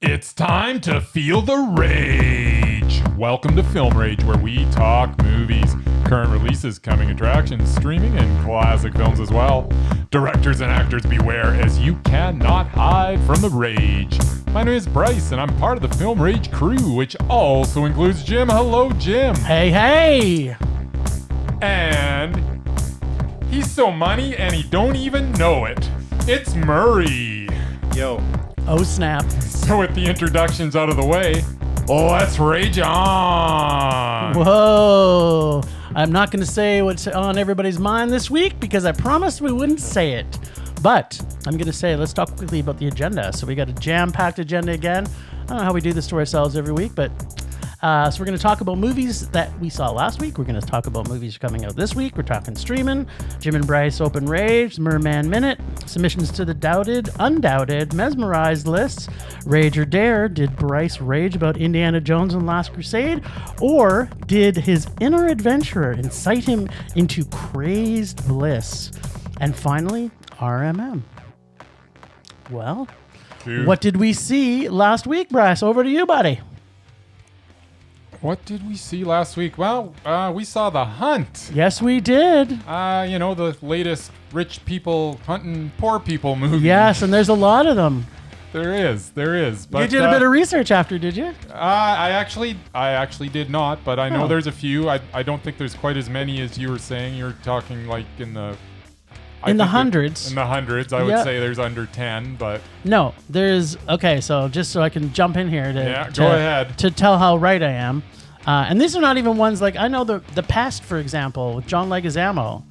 It's time to feel the rage. Welcome to Film Rage, where we talk movies, current releases, coming attractions, streaming, and classic films as well. Directors and actors beware, as you cannot hide from the rage. My name is Bryce, and I'm part of the Film Rage crew, which also includes Jim. Hello, Jim. Hey, hey. And he's so money, and he don't even know it. It's Murray. Yo. Oh, snap. So with the introductions out of the way, let's rage on. Whoa. I'm not going to say what's on everybody's mind this week because I promised we wouldn't say it. But I'm going to say, let's talk quickly about the agenda. So we got a jam-packed agenda again. I don't know how we do this to ourselves every week, but so we're going to talk about movies that we saw last week. We're going to talk about movies coming out this week. We're talking streaming. Jim and Bryce Open Rage, Murman Minute, submissions to the Doubted, Undoubted, Mesmerized lists, Rage or Dare. Did Bryce rage about Indiana Jones and Last Crusade? Or did his inner adventurer incite him into crazed bliss? And finally, RMM. Well, What did we see last week, Bryce? Over to you, buddy. What did we see last week? Well, we saw The Hunt. Yes, we did. The latest rich people hunting poor people movie. Yes, and there's a lot of them. There is. But, you did a bit of research after, did you? I actually did not, but I know there's a few. I don't think there's quite as many as you were saying. You're talking like in the hundreds. In the hundreds, I would say there's under 10, but no, there's okay. So just so I can jump in here go ahead to tell how right I am. And these are not even ones like I know the Pest, for example, with John Leguizamo,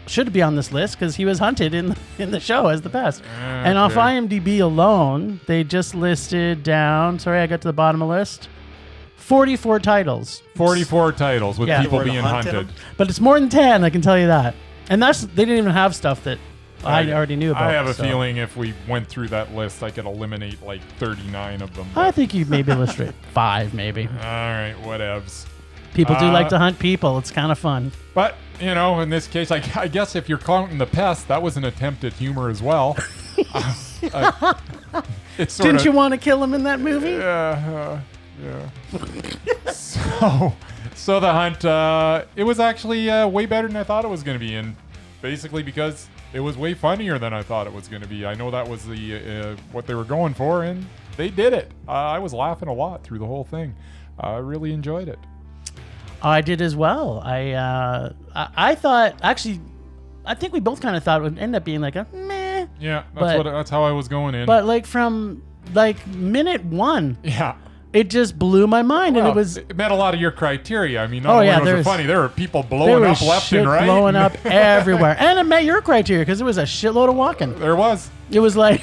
should be on this list because he was hunted in the show as the Pest. Okay. And off IMDb alone, they just listed down. Sorry, I got to the bottom of the list. 44 titles. 44 titles with people being hunted. But it's more than 10, I can tell you that. And they didn't even have stuff that I already knew about. I have a feeling if we went through that list, I could eliminate like 39 of them. I think you maybe illustrate 5, maybe. All right, whatevs. People do like to hunt people. It's kind of fun. But, in this case, I guess if you're counting the Pest, that was an attempt at humor as well. Didn't you want to kill him in that movie? Yeah. So The Hunt, it was actually way better than I thought it was going to be, and basically because it was way funnier than I thought it was going to be. I know that was the what they were going for, and they did it. I was laughing a lot through the whole thing. I really enjoyed it. I did as well. I thought, actually, I think we both kind of thought it would end up being like a meh. Yeah, that's how I was going in. But from minute one. Yeah. It just blew my mind, and it met a lot of your criteria. I mean, not only was it funny, there were people blowing up left and right. Blowing up everywhere, and it met your criteria because it was a shitload of walking. There was. It was like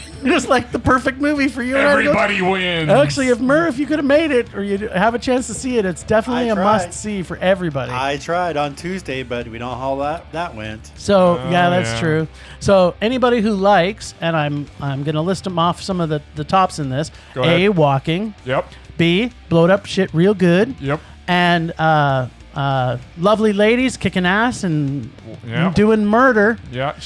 the perfect movie for you. Everybody wins. Actually, if you could have made it, or you have a chance to see it, it's definitely a must see for everybody. I tried on Tuesday, but we don't know how that went. So that's true. So anybody who likes, and I'm gonna list them off some of the tops in this. Go ahead. A, walking. Yep. B, blowed up shit real good. Yep. And lovely ladies kicking ass and doing murder. Yeah,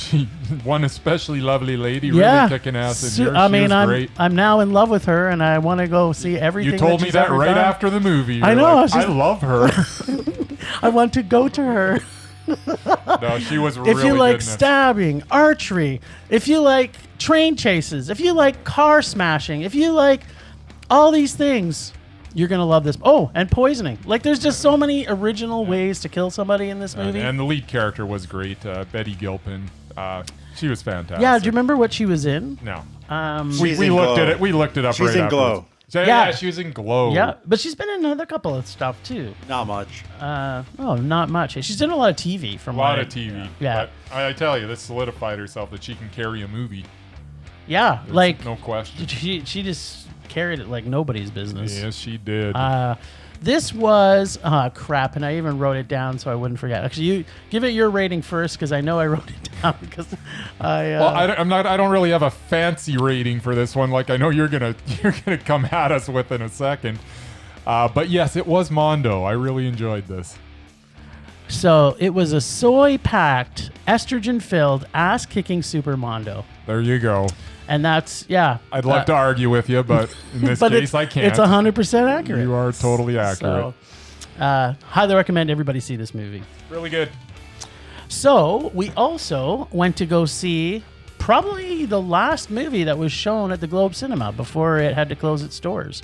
one especially lovely lady really kicking ass in here. Great. I'm now in love with her, and I want to go see everything. You told me that right done. After the movie. I know. I love her. I want to go to her. No, she was really good. If you like stabbing, archery, if you like train chases, if you like car smashing, if you like all these things, you're going to love this. Oh, and poisoning. Like, there's just so many original ways to kill somebody in this movie. And the lead character was great. Betty Gilpin. She was fantastic. Yeah, do you remember what she was in? No. We looked at it. We looked it up She's right in Glow. Yeah, she was in Glow. Yeah, but she's been in another couple of stuff, too. Not much. Not much. She's in a lot of TV. A lot of TV. Yeah. But I tell you, this solidified herself that she can carry a movie. Yeah, There's no question. She just carried it like nobody's business. Yes, she did. This was crap, and I even wrote it down so I wouldn't forget. Actually, you give it your rating first because I know I wrote it down because I don't really have a fancy rating for this one. Like I know you're gonna come at us with in a second. But yes, it was Mondo. I really enjoyed this. So it was a soy-packed, estrogen-filled, ass-kicking Super Mondo. There you go. And that's, yeah. I'd love to argue with you, but in this case, I can't. It's 100% accurate. You are totally accurate. So, highly recommend everybody see this movie. Really good. So we also went to go see probably the last movie that was shown at the Globe Cinema before it had to close its doors.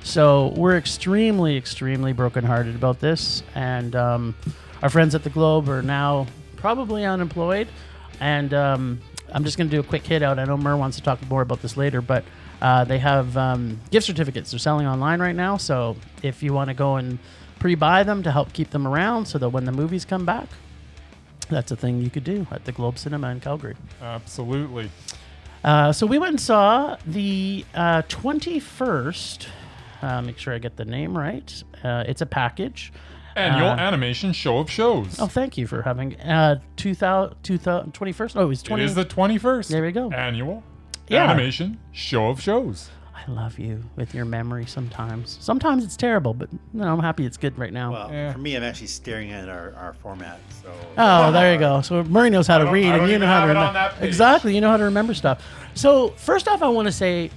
So we're extremely, extremely brokenhearted about this. And our friends at the Globe are now probably unemployed. And I'm just going to do a quick hit out. I know Mur wants to talk more about this later, but they have gift certificates they're selling online right now. So if you want to go and pre-buy them to help keep them around so that when the movies come back, that's a thing you could do at the Globe Cinema in Calgary. Absolutely. So we went and saw the 21st, make sure I get the name right. It's a package. Annual animation show of shows. Oh, thank you for having 21st. Oh, it was 20. It is the 21st. There we go. Annual animation show of shows. I love you with your memory sometimes. Sometimes it's terrible, but no, I'm happy it's good right now. Well, for me, I'm actually staring at our format. So. Oh, there you go. So Murray knows how to read, and you know how to remember. Exactly, you know how to remember stuff. So first off, I want to say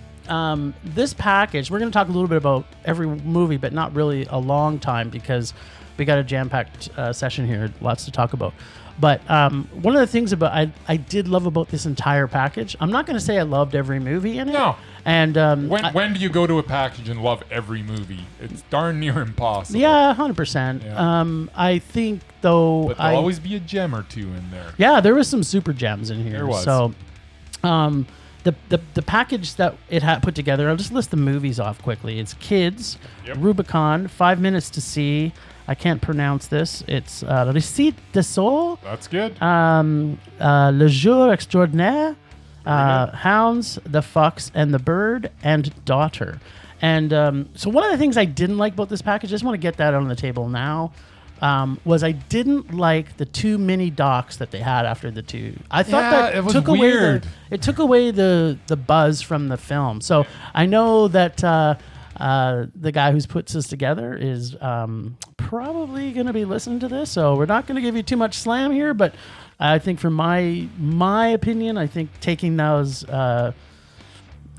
this package. We're going to talk a little bit about every movie, but not really a long time because we got a jam-packed session here. Lots to talk about. But one of the things about I did love about this entire package. I'm not going to say I loved every movie in it. No. And when do you go to a package and love every movie? It's darn near impossible. Yeah, 100%. Yeah. I think though, but there'll always be a gem or two in there. Yeah, there was some super gems in here. There was. So, the package that it had put together. I'll just list the movies off quickly. It's Kids, Rubicon, 5 Minutes to See. I can't pronounce this. It's Recite de Sol. That's good. Le Jour Extraordinaire. Hounds, The Fox and the Bird, and Daughter. And so one of the things I didn't like about this package, I just want to get that on the table now, was I didn't like the two mini docs that they had after the two. I thought that it was took weird. It took away the buzz from the film. So I know that the guy who puts this together is probably going to be listening to this, so we're not going to give you too much slam here, but I think from my opinion, I think taking those out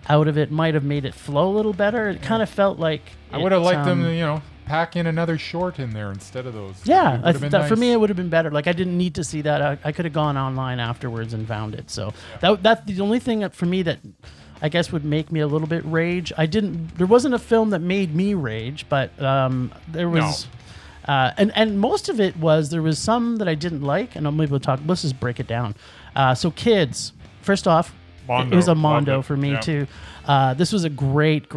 of it might have made it flow a little better. It kind of felt like I would have liked them to, pack in another short in there instead of those. Yeah, nice. For me, it would have been better. Like I didn't need to see that. I could have gone online afterwards and found it. So that's the only thing that, for me, that I guess would make me a little bit rage. There wasn't a film that made me rage, but there was. No. And most of it was, there was some that I didn't like, and maybe we'll talk. Let's just break it down. So Kids, first off, Mondo. It was a Mondo for me too. This was a great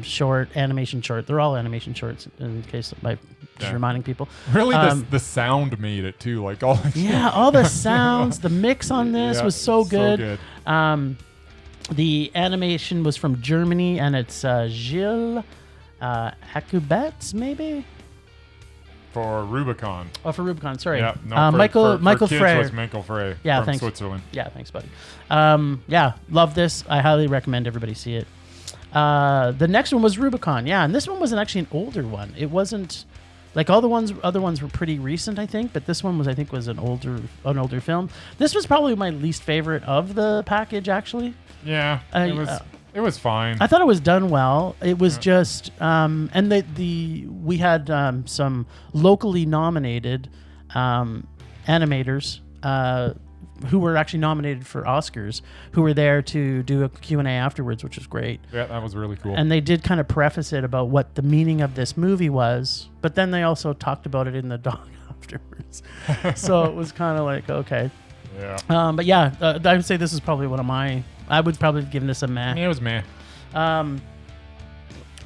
short, animation short. They're all animation shorts, in case I'm just reminding people. Really, the sound made it too. Like all the sounds, the mix on this was so good. The animation was from Germany, and it's Gilles Hakubets, maybe. For Rubicon. Oh, for Rubicon, sorry. Yeah, no, Michael Frey. Was Michael Frey from thanks. Switzerland. Yeah, thanks, buddy. Love this. I highly recommend everybody see it. The next one was Rubicon. Yeah, and this one wasn't actually an older one. It wasn't like all the other ones were pretty recent, I think, but this one was an older film. This was probably my least favorite of the package, actually. Yeah, it was fine. I thought it was done well. It was just, and we had some locally nominated animators who were actually nominated for Oscars, who were there to do a Q&A afterwards, which was great. Yeah, that was really cool. And they did kind of preface it about what the meaning of this movie was, but then they also talked about it in the doc afterwards. So it was kind of like, okay. Yeah. But yeah, I would say this is probably one of my... I would probably have given this a meh. Yeah, it was meh.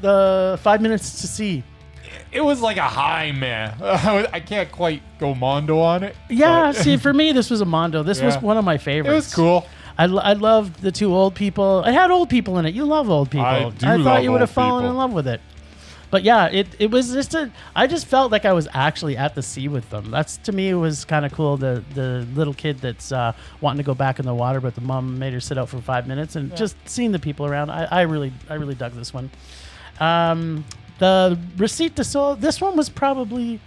The 5 Minutes to See. It was like a high meh. I can't quite go Mondo on it. Yeah, see, for me, this was a Mondo. This was one of my favorites. It was cool. I loved the two old people. It had old people in it. You love old people. I thought you would have fallen in love with it. But yeah, it was just I just felt like I was actually at the sea with them. That's, to me, it was kind of cool. The little kid that's wanting to go back in the water, but the mom made her sit out for 5 minutes, and just seeing the people around. I really dug this one. The Recite de Sol. This one was probably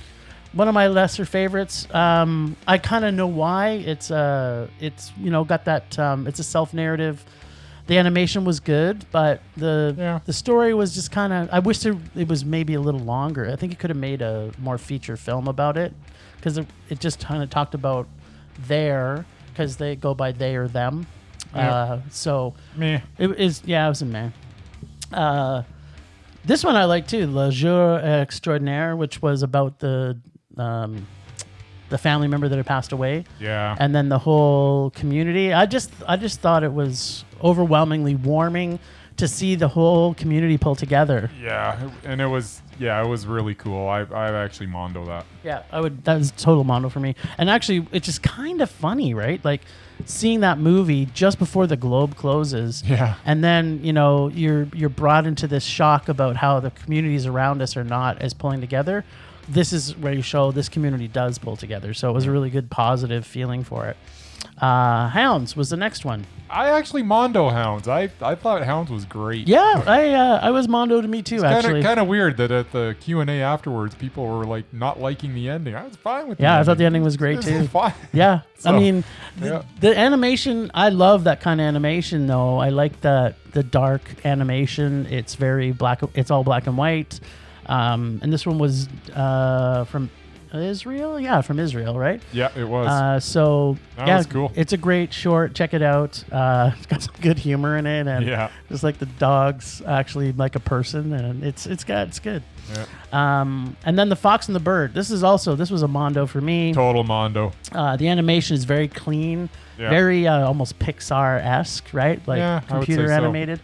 one of my lesser favorites. I kind of know why. It's got that. It's a self-narrative. The animation was good, but the story was just kind of. I wish it was maybe a little longer. I think it could have made a more feature film about it, because it just kind of talked about because they go by they or them. Yeah. Meh. It was a meh. This one I like too, Le Jour Extraordinaire, which was about the family member that had passed away. Yeah. And then the whole community. I just thought it was overwhelmingly warming to see the whole community pull together. Yeah, and it was really cool. I actually Mondo that. Yeah, that was total Mondo for me. And actually, it's just kind of funny, right? Like seeing that movie just before the globe closes. Yeah. And then, you're brought into this shock about how the communities around us are not as pulling together. This is where you show this community does pull together. So it was a really good positive feeling for it. Hounds was the next one. I actually Mondo Hounds. I thought Hounds was great. Yeah, I was Mondo to me too. It's kind of weird that at the Q&A afterwards, people were like not liking the ending. I was fine with. I thought the ending was great too. Was fine. Yeah, So, I mean, the animation. I love that kind of animation though. I like the dark animation. It's very black. It's all black and white. And this one was from Israel? Yeah, from Israel, right? Yeah, it was. That was cool. It's a great short. Check it out. It's got some good humor in it, and just like the dog's actually like a person, and it's good. Yeah. And then The Fox and the Bird. This was a Mondo for me. Total Mondo. The animation is very clean, very almost Pixar-esque, right? Like computer animated.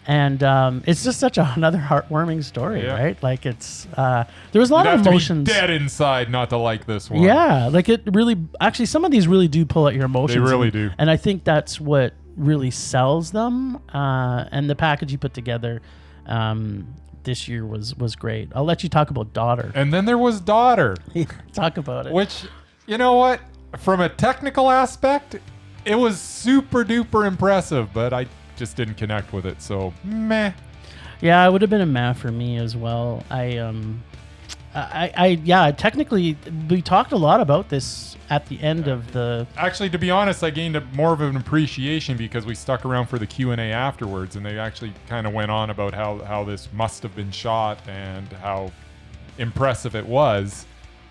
And it's just such another heartwarming story, right? Like it's there was a lot of emotions. To be dead inside not to like this one. Yeah, like it really. Actually, some of these really do pull at your emotions. They really do. And I think that's what really sells them. And the package you put together this year was great. I'll let you talk about Daughter. And then there was Daughter. Talk about it. Which, you know what? From a technical aspect, it was super duper impressive, but I just didn't connect with it, so meh. Yeah, it would have been a meh for me as well. Technically, we talked a lot about this at the end of the. Actually, to be honest, I gained more of an appreciation because we stuck around for the Q&A afterwards, and they actually kind of went on about how this must have been shot and how impressive it was.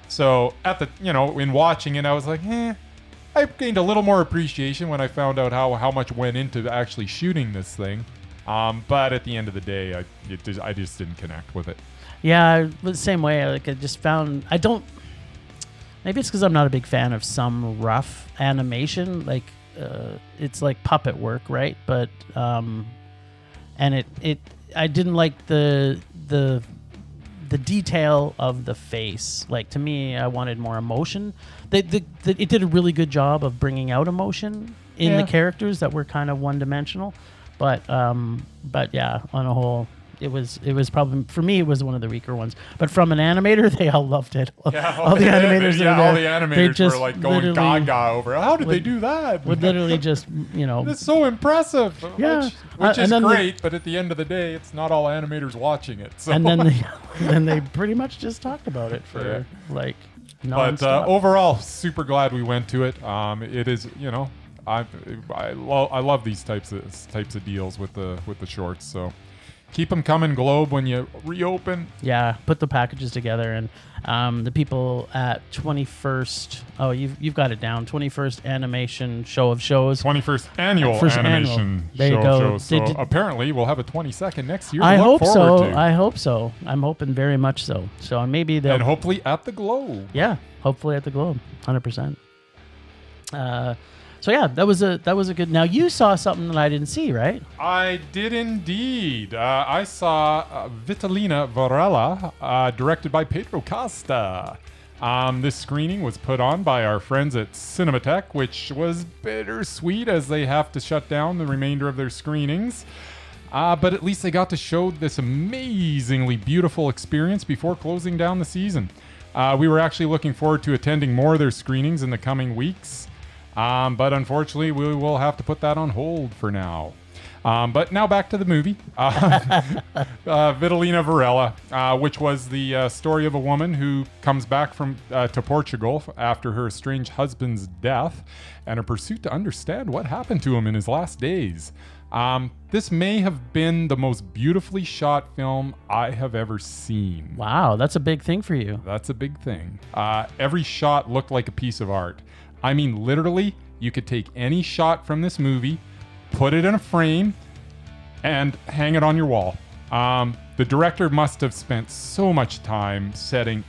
So in watching it, I was like, I gained a little more appreciation when I found out how much went into actually shooting this thing. But at the end of the day, I just didn't connect with it. Yeah, the same way. Like I just found maybe it's because I'm not a big fan of some rough animation. Like it's like puppet work, right? But and I didn't like the detail of the face. Like to me, I wanted more emotion. It did a really good job of bringing out emotion in the characters that were kind of one-dimensional. But yeah, on a whole, it was probably, for me, it was one of the weaker ones. But from an animator, they all loved it. Yeah, all the animators all the animators were like going gaga over it. How did they do that? Would literally just, It's so impressive. Yeah. Which is great, but at the end of the day, it's not all animators watching it. So. And then they pretty much just talked about it for like nonstop. But overall, super glad we went to it. It is, I love these types of deals with the shorts. So keep them coming, Globe, when you reopen. Yeah, put the packages together, and the people at 21st. Oh, you've got it down. 21st Animation Show of Shows. 21st Annual Animation There Show you go. of Shows. So apparently we'll have a 22nd next year. I hope so. I hope so. I'm hoping very much so. So maybe they'll. And hopefully at the Globe. Yeah, hopefully at the Globe, 100%. So yeah, that was a good. Now you saw something that I didn't see, right? I did indeed. I saw Vitalina Varela, directed by Pedro Costa. This screening was put on by our friends at Cinematheque, which was bittersweet as they have to shut down the remainder of their screenings. But at least they got to show this amazingly beautiful experience before closing down the season. We were actually looking forward to attending more of their screenings in the coming weeks. But unfortunately, we will have to put that on hold for now. But now back to the movie. Vitalina Varela, which was the story of a woman who comes back to Portugal after her estranged husband's death and a pursuit to understand what happened to him in his last days. This may have been the most beautifully shot film I have ever seen. Wow, that's a big thing for you. That's a big thing. Every shot looked like a piece of art. I mean, literally, you could take any shot from this movie, put it in a frame, and hang it on your wall. The director must have spent so much time setting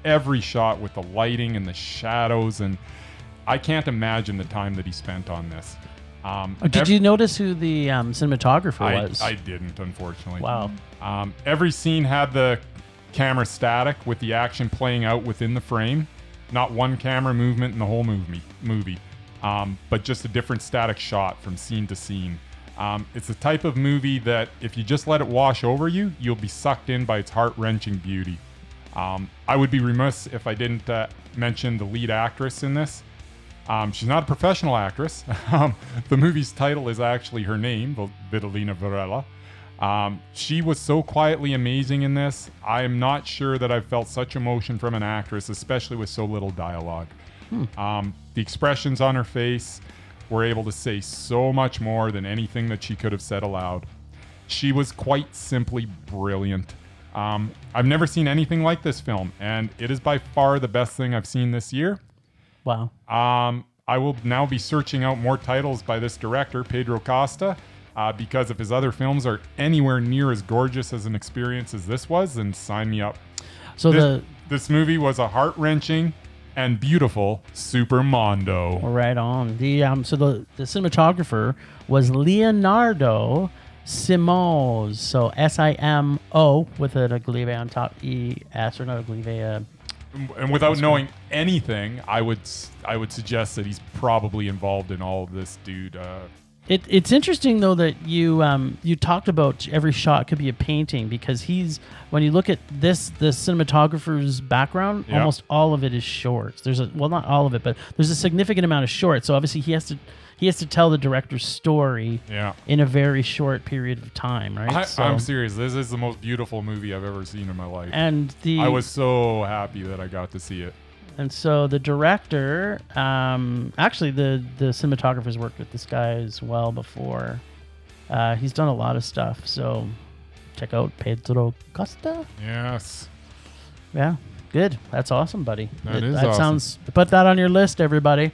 every shot with the lighting and the shadows, and I can't imagine the time that he spent on this. Did you notice who the cinematographer was? I didn't, unfortunately. Wow. Every scene had the camera static with the action playing out within the frame. Not one camera movement in the whole movie, but just a different static shot from scene to scene. It's the type of movie that if you just let it wash over you, you'll be sucked in by its heart-wrenching beauty. I would be remiss if I didn't mention the lead actress in this. She's not a professional actress. The movie's title is actually her name, Vitalina Varela. She was so quietly amazing in this. I am not sure that I've felt such emotion from an actress, especially with so little dialogue. The expressions on her face were able to say so much more than anything that she could have said aloud. She was quite simply brilliant. I've never seen anything like this film, and it is by far the best thing I've seen this year. Wow. I will now be searching out more titles by this director, Pedro Costa, because if his other films are anywhere near as gorgeous as an experience as this was, then sign me up. So this movie was a heart-wrenching and beautiful Super Mondo. Right on. The cinematographer was Leonardo Simões. So Simo with an aglive on top, E-S, or not aglive. And without knowing anything, I would suggest that he's probably involved in all of this, dude. It's interesting though that you talked about every shot could be a painting, because when you look at the cinematographer's background, almost all of it is shorts. Not all of it, but there's a significant amount of shorts. So obviously he has to tell the director's story in a very short period of time, right? I'm serious. This is the most beautiful movie I've ever seen in my life. And I was so happy that I got to see it. And so the director, actually the cinematographer's worked with this guy as well before. He's done a lot of stuff. So check out Pedro Costa. Yes. Yeah. Good. That's awesome, buddy. That awesome. Put that on your list, everybody.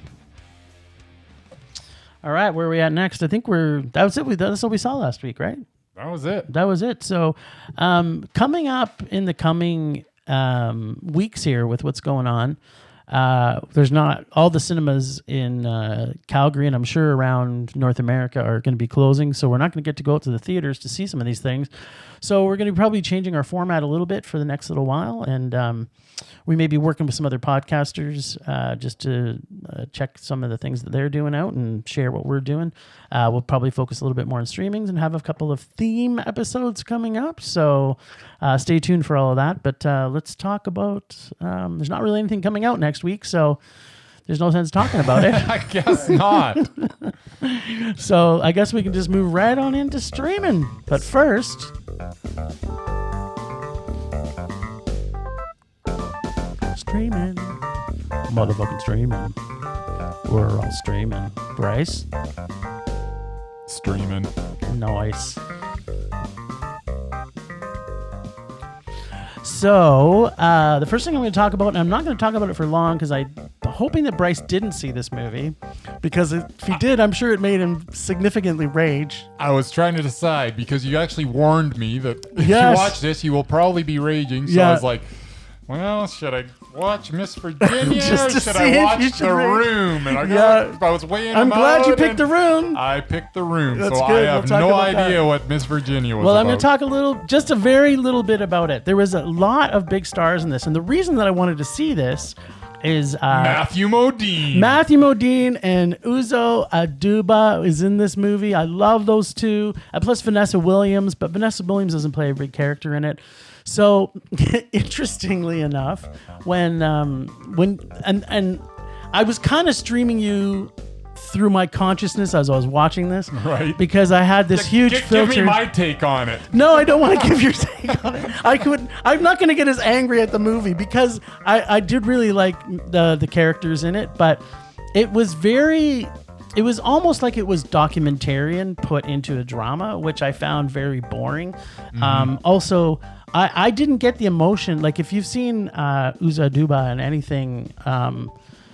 All right, where are we at next? I think that's what we saw last week, right? That was it. That was it. So coming up in the coming weeks here with what's going on, there's not all the cinemas in Calgary and I'm sure around North America are going to be closing. So we're not going to get to go out to the theaters to see some of these things. So we're going to be probably changing our format a little bit for the next little while. And we may be working with some other podcasters just to check some of the things that they're doing out and share what we're doing. We'll probably focus a little bit more on streamings and have a couple of theme episodes coming up. So stay tuned for all of that. But let's talk about, there's not really anything coming out next week, so there's no sense talking about it. I guess not. So I guess we can just move right on into streaming. But first, streaming. Motherfucking streaming. We're all streaming. Bryce? Streaming. Nice. So, the first thing I'm going to talk about, and I'm not going to talk about it for long because I'm hoping that Bryce didn't see this movie, because if he did, I'm sure it made him significantly rage. I was trying to decide because you actually warned me that if you watch this, you will probably be raging. So I was like, well, should I watch Miss Virginia or should I watch The Room? And I was weighing them out. I'm glad you picked The Room. I picked The Room, That's so good. I have no idea what Miss Virginia was Well, about. I'm going to talk just a very little bit about it. There was a lot of big stars in this, and the reason that I wanted to see this is Matthew Modine. Matthew Modine and Uzo Aduba is in this movie. I love those two. Plus Vanessa Williams, but Vanessa Williams doesn't play a big character in it. So, interestingly enough, when I was kind of streaming you through my consciousness as I was watching this. Right. Because I had this huge filter. Give me my take on it. No, I don't want to give your take on it. I'm not going to get as angry at the movie because I did really like the characters in it, but it was almost like it was documentarian put into a drama, which I found very boring. Also, I didn't get the emotion. Like if you've seen Uza Duba and anything,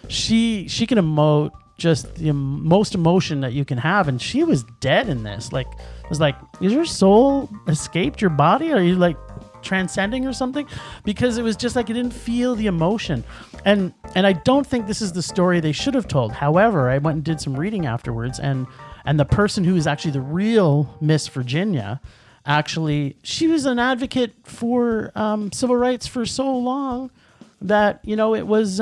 she can emote just the most emotion that you can have, and she was dead in this. Like it was like, is your soul escaped your body? Are you like transcending or something? Because it was just like it didn't feel the emotion, and I don't think this is the story they should have told. However, I went and did some reading afterwards, and the person who is actually the real Miss Virginia, actually, she was an advocate for civil rights for so long that it was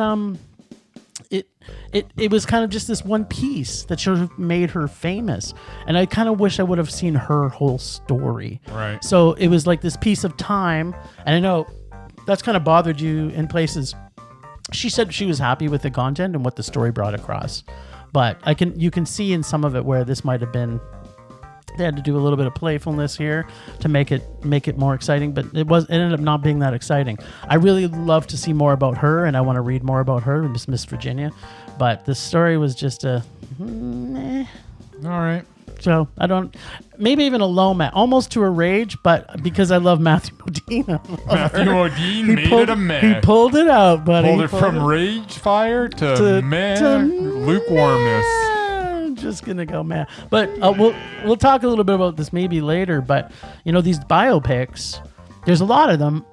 it was kind of just this one piece that should have made her famous. And I kind of wish I would have seen her whole story. Right. So it was like this piece of time. And I know that's kind of bothered you in places. She said she was happy with the content and what the story brought across. But you can see in some of it where this might have been, they had to do a little bit of playfulness here to make it more exciting, but it ended up not being that exciting. I really love to see more about her, and I want to read more about her, Miss Virginia. But the story was just meh. All right. So maybe even a low mat, almost to a rage, but because I love Matthew Modine. Matthew Modine made it a meh. He pulled it out, buddy. Pulled it from rage fire to lukewarmness. Just gonna go mad. But we'll talk a little bit about this maybe later. But these biopics, there's a lot of them,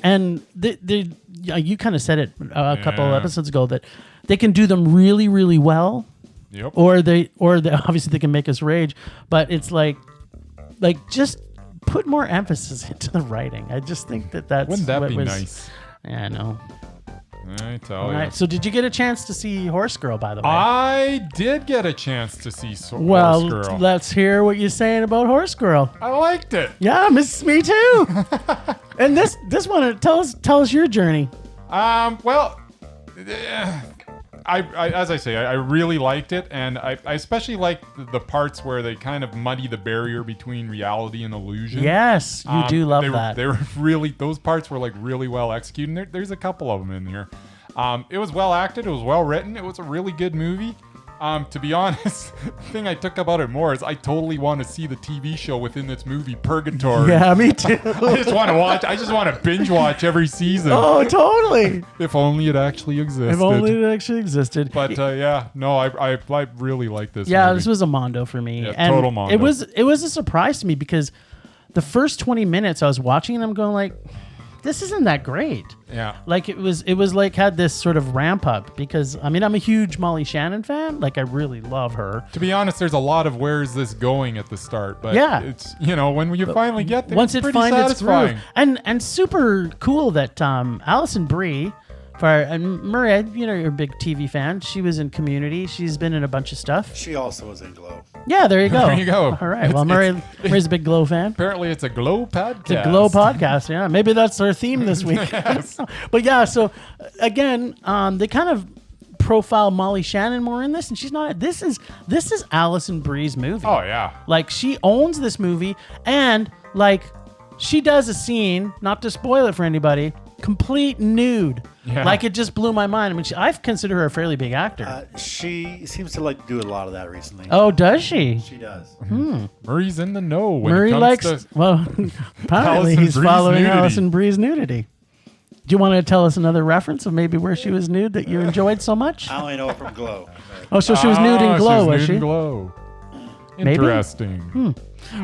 and you kind of said it a couple of episodes ago that they can do them really, really well. Yep. Or they obviously they can make us rage, but it's like just put more emphasis into the writing. I just think that's wouldn't that be nice? Yeah, I know. I tell All you. right. So did you get a chance to see Horse Girl, by the way? I did get a chance to see Horse Girl. Well, let's hear what you're saying about Horse Girl. I liked it. Yeah, me too. And this one, tell us your journey. Well, I as I say, I really liked it, and I especially liked the parts where they kind of muddy the barrier between reality and illusion. Yes, you do love that. They were really, those parts were like really well executed. There's a couple of them in here. It was well acted. It was well written. It was a really good movie. To be honest, the thing I took about it more is I totally want to see the TV show within this movie, Purgatory. Yeah, me too. I just want to binge watch every season. Oh, totally. If only it actually existed. If only it actually existed. But I really like this. Yeah, movie. this was a Mondo for me. Yeah, and total Mondo. It was a surprise to me because the first 20 minutes I was watching and I'm going like, this isn't that great. Yeah. Like it was like had this sort of ramp up because I'm a huge Molly Shannon fan. Like I really love her. To be honest, there's a lot of where's this going at the start, but yeah, it's when you finally get there, once it's it pretty finds its satisfying. groove. And super cool that Alison Brie, and Murray, you're a big TV fan. She was in Community. She's been in a bunch of stuff. She also was in Glow. Yeah, there you go. There you go. All right. Well, Murray's a big Glow fan. Apparently, it's a Glow podcast. It's a Glow podcast. Yeah, maybe that's our theme this week. Yes. But yeah, so again, they kind of profile Molly Shannon more in this, and she's not. This is Alison Brie's movie. Oh yeah. Like she owns this movie, and like she does a scene. Not to spoil it for anybody. Complete nude. Yeah. Like it just blew my mind. I mean, I've considered her a fairly big actor. She seems to like do a lot of that recently. Oh, does she? She does. Murray's in the know when Murray it comes likes. to Well, apparently Alison he's Brie's following nudity. Alison Brie's nudity. Do you want to tell us another reference of maybe where she was nude that you enjoyed so much? I only know it from Glow. Oh, so she was nude in Glow, was nude she? in Glow. Maybe? Interesting.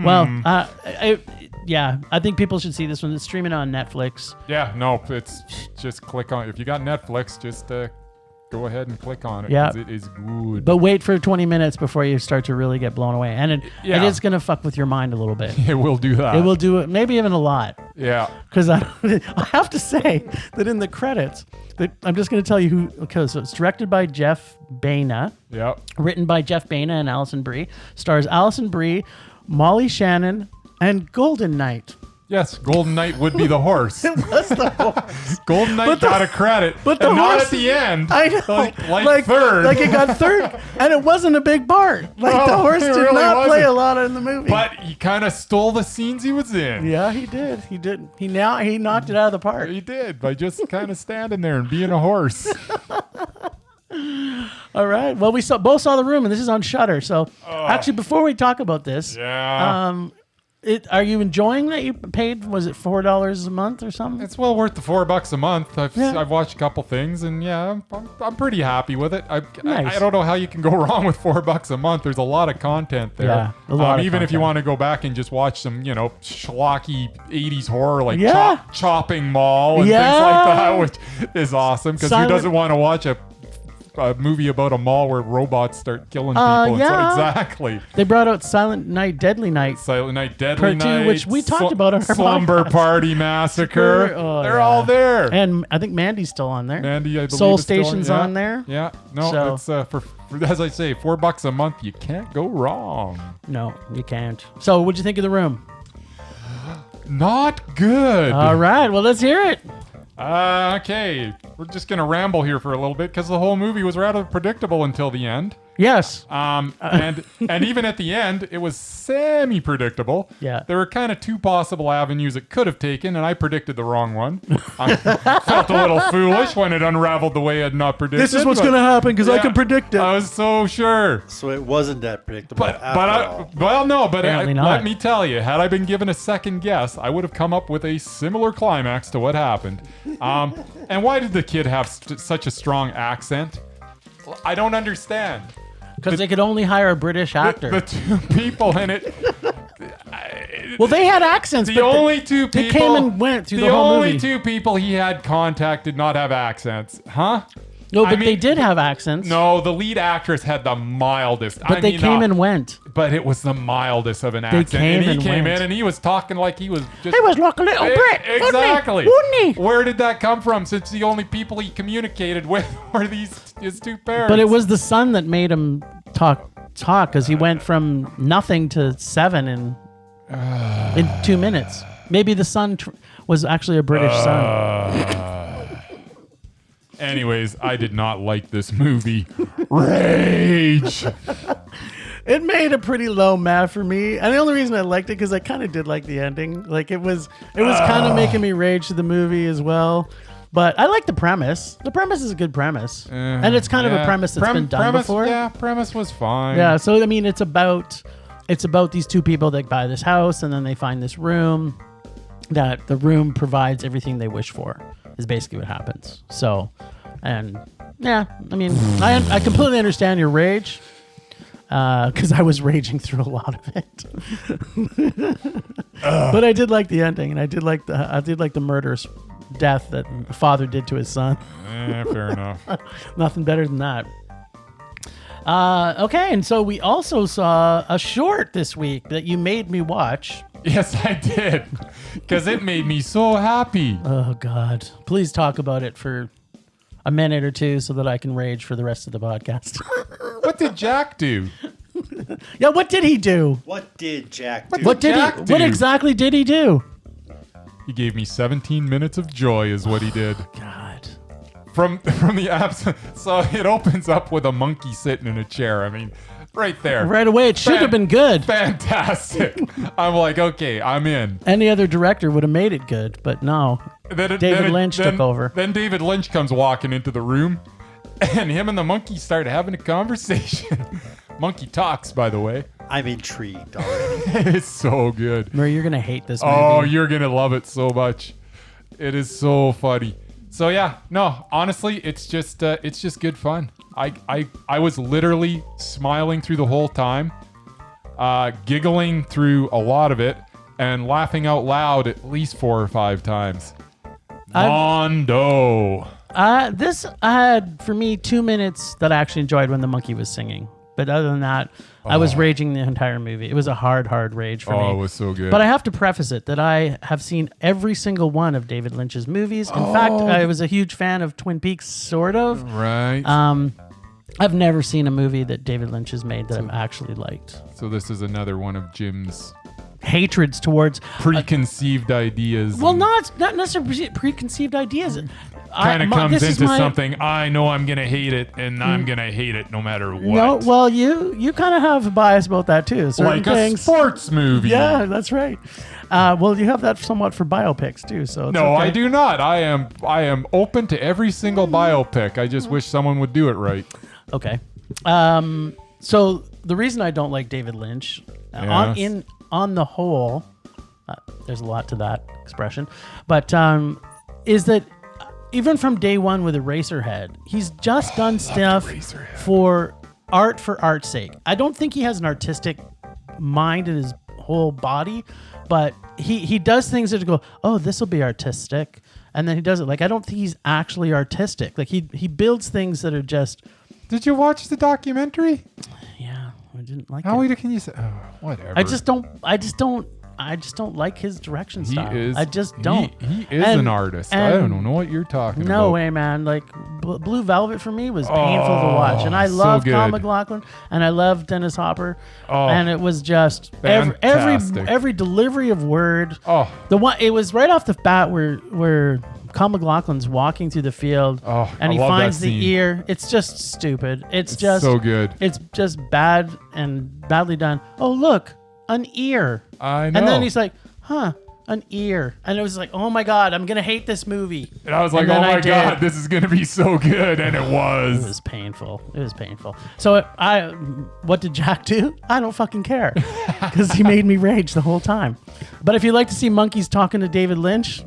Well, I think people should see this one. It's streaming on Netflix. Yeah, no, it's just click on. If you got Netflix, just go ahead and click on it. Yeah. 'Cause it is good. But wait for 20 minutes before you start to really get blown away. And it is going to fuck with your mind a little bit. It will do that. It will do it, maybe even a lot. Yeah. Because I have to say that in the credits, I'm just going to tell you who. Okay, so it's directed by Jeff Baina, Yeah. written by Jeff Baina and Alison Brie, stars Alison Brie, Molly Shannon, and Golden Knight. Yes, Golden Knight would be the horse. It was the horse. Golden Knight got a credit, but the and not horse- at the end. I know. Like third. Like it got third, and it wasn't a big part. Like the No, horse it did really not play wasn't. a lot in the movie. But he kind of stole the scenes he was in. yeah, he did. He did. He knocked it out of the park. He did by just kind of standing there and being a horse. All right. Well, we both saw The Room, and this is on Shudder. So, actually, before we talk about this, Yeah. are you enjoying that you paid? Was it $4 a month or something? It's well worth the $4 a month. Yeah. I've watched a couple things, and yeah, I'm pretty happy with it. Nice. I don't know how you can go wrong with $4 a month. There's a lot of content there. Yeah, a lot of even if you content. want to go back and just watch some, schlocky 80s horror like Yeah. Chopping Mall and Yeah. things like that, which is awesome because who Silent- doesn't want to watch a movie about a mall where robots start killing people? And yeah. exactly. They brought out Silent Night, Deadly Night. Silent Night, Deadly Part two, Night, which we talked about on our Slumber podcast. Party Massacre. Oh, They're yeah. all there. And I think Mandy's still on there. Mandy, I believe Soul is still Station's yeah. on there. Yeah, no, So- it's for as I say, $4 a month. You can't go wrong. No, you can't. So, what'd you think of The Room? Not good. All right. Well, let's hear it. Okay, we're just gonna ramble here for a little bit because the whole movie was rather predictable until the end. Yes. And even at the end, it was semi-predictable. Yeah. There were kind of two possible avenues it could have taken, and I predicted the wrong one. I felt a little foolish when it unraveled the way I'd not predicted. This is what's but- going to happen because I Yeah, can predict it. I was so sure. So it wasn't that predictable. Apparently not. Let me tell you, had I been given a second guess, I would have come up with a similar climax to what happened. And why did the kid have such a strong accent? I don't understand. Because they could only hire a British actor. The two people in it. Well, they had accents. The but only two people. they came and went through the whole only movie. two people he had contact did not have accents, huh? No, but I mean, they did have accents. No, the lead actress had the mildest. But they came and went. But it was the mildest of an accent. came and he and came went. in and he was talking like he was just. He was like a little Brit. Exactly. Wouldn't he? Where did that come from? Since the only people he communicated with were his two parents. But it was the son that made him talk because he went from nothing to 7 in 2 minutes. Maybe the son was actually a British son. Anyways, I did not like this movie. Rage. It made a pretty low math for me, and the only reason I liked it because I kind of did like the ending. Like it was kind of making me rage to the movie as well. But I like the premise. The premise is a good premise, and it's kind of a premise that's been done before. Yeah, premise was fine. Yeah, so I mean, it's about these two people that buy this house, and then they find this room. That the room provides everything they wish for. Is basically what happens. So, and yeah, I mean, I completely understand your rage. Because I was raging through a lot of it, but I did like the ending, and I did like the murderous death that the father did to his son. Fair enough. Nothing better than that. Okay, and so we also saw a short this week that you made me watch. Yes, I did, because it made me so happy. Oh God! Please talk about it for a minute or two so that I can rage for the rest of the podcast. What did Jack do? Yeah, what did he do? What did Jack do? What did Jack he? do? What exactly did he do? He gave me 17 minutes of joy, is what he did. God. From the absence. So it opens up with a monkey sitting in a chair. I mean, right there. Right away, it should have been good. Fantastic. I'm like, okay, I'm in. Any other director would have made it good, but no. David Lynch took over. Then David Lynch comes walking into the room, and him and the monkey start having a conversation. Monkey talks, by the way. I'm intrigued already. It's so good. Murray, you're going to hate this movie. Oh, you're going to love it so much. It is so funny. So yeah, no, honestly, it's just good fun. I was literally smiling through the whole time, giggling through a lot of it, and laughing out loud at least 4 or 5 times. Mondo. This had, for me, 2 minutes that I actually enjoyed when the monkey was singing. But other than that, I was raging the entire movie. It was a hard rage for me. Oh, it was so good. But I have to preface it that I have seen every single one of David Lynch's movies. In fact, I was a huge fan of Twin Peaks, sort of. Right. I've never seen a movie that David Lynch has made that I've actually liked. So this is another one of Jim's hatreds towards preconceived ideas. Well, not necessarily preconceived ideas. Kind of comes into something. I know I'm gonna hate it, and I'm gonna hate it no matter what. No, well, you kind of have a bias about that too. Like a sports movie. Yeah, that's right. Well, you have that somewhat for biopics too. So it's no, okay. I do not. I am open to every single biopic. I just wish someone would do it right. Okay. So the reason I don't like David Lynch, on the whole, there's a lot to that expression, but is that even from day one with Eraserhead, he's just done stuff for art's sake. I don't think he has an artistic mind in his whole body, but he does things that go, oh, this will be artistic, and then he does it. Like, I don't think he's actually artistic. Like, he builds things that are just. Did you watch the documentary? Yeah, I didn't like How it. can you say? Oh, whatever. I just don't like his direction style. I just don't. He is an artist. I don't know what you're talking about. No way, man. Like Blue Velvet for me was painful to watch, and I love Kyle MacLachlan and I love Dennis Hopper, and it was just every delivery of word. It was right off the bat where Kyle MacLachlan's walking through the field and he finds the ear. It's just stupid. It's just so good. It's just bad and badly done. Oh, look, an ear. I know. And then he's like, an ear. And it was like, oh my God, I'm going to hate this movie. And I was like, oh my God, this is going to be so good. And it was. It was painful. So what did Jack do? I don't fucking care. Because he made me rage the whole time. But if you'd like to see monkeys talking to David Lynch,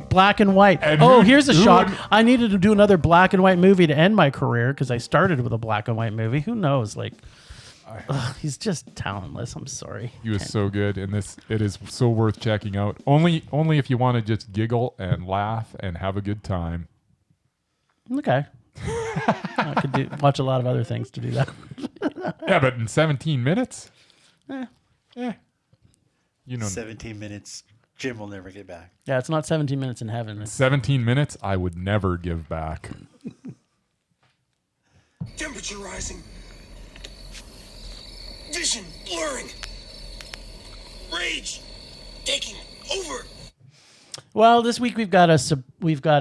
black and white. And here's a shot. I needed to do another black and white movie to end my career because I started with a black and white movie. Who knows? Like, he's just talentless. I'm sorry. He was so good, and it is so worth checking out. Only if you want to just giggle and laugh and have a good time. Okay. I could watch a lot of other things to do that. Yeah, but in 17 minutes? Yeah. 17 minutes. Jim will never get back. Yeah, it's not 17 minutes in heaven. 17 minutes I would never give back. Temperature rising. Vision blurring. Rage taking over. Well, this week we've got a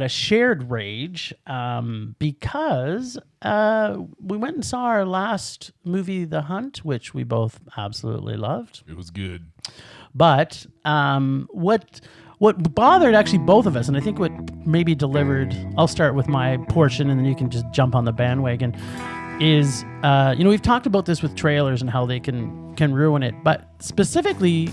shared rage because we went and saw our last movie, The Hunt, which we both absolutely loved. It was good. But what bothered actually both of us, and I think what maybe delivered, I'll start with my portion and then you can just jump on the bandwagon, is, we've talked about this with trailers and how they can ruin it. But specifically,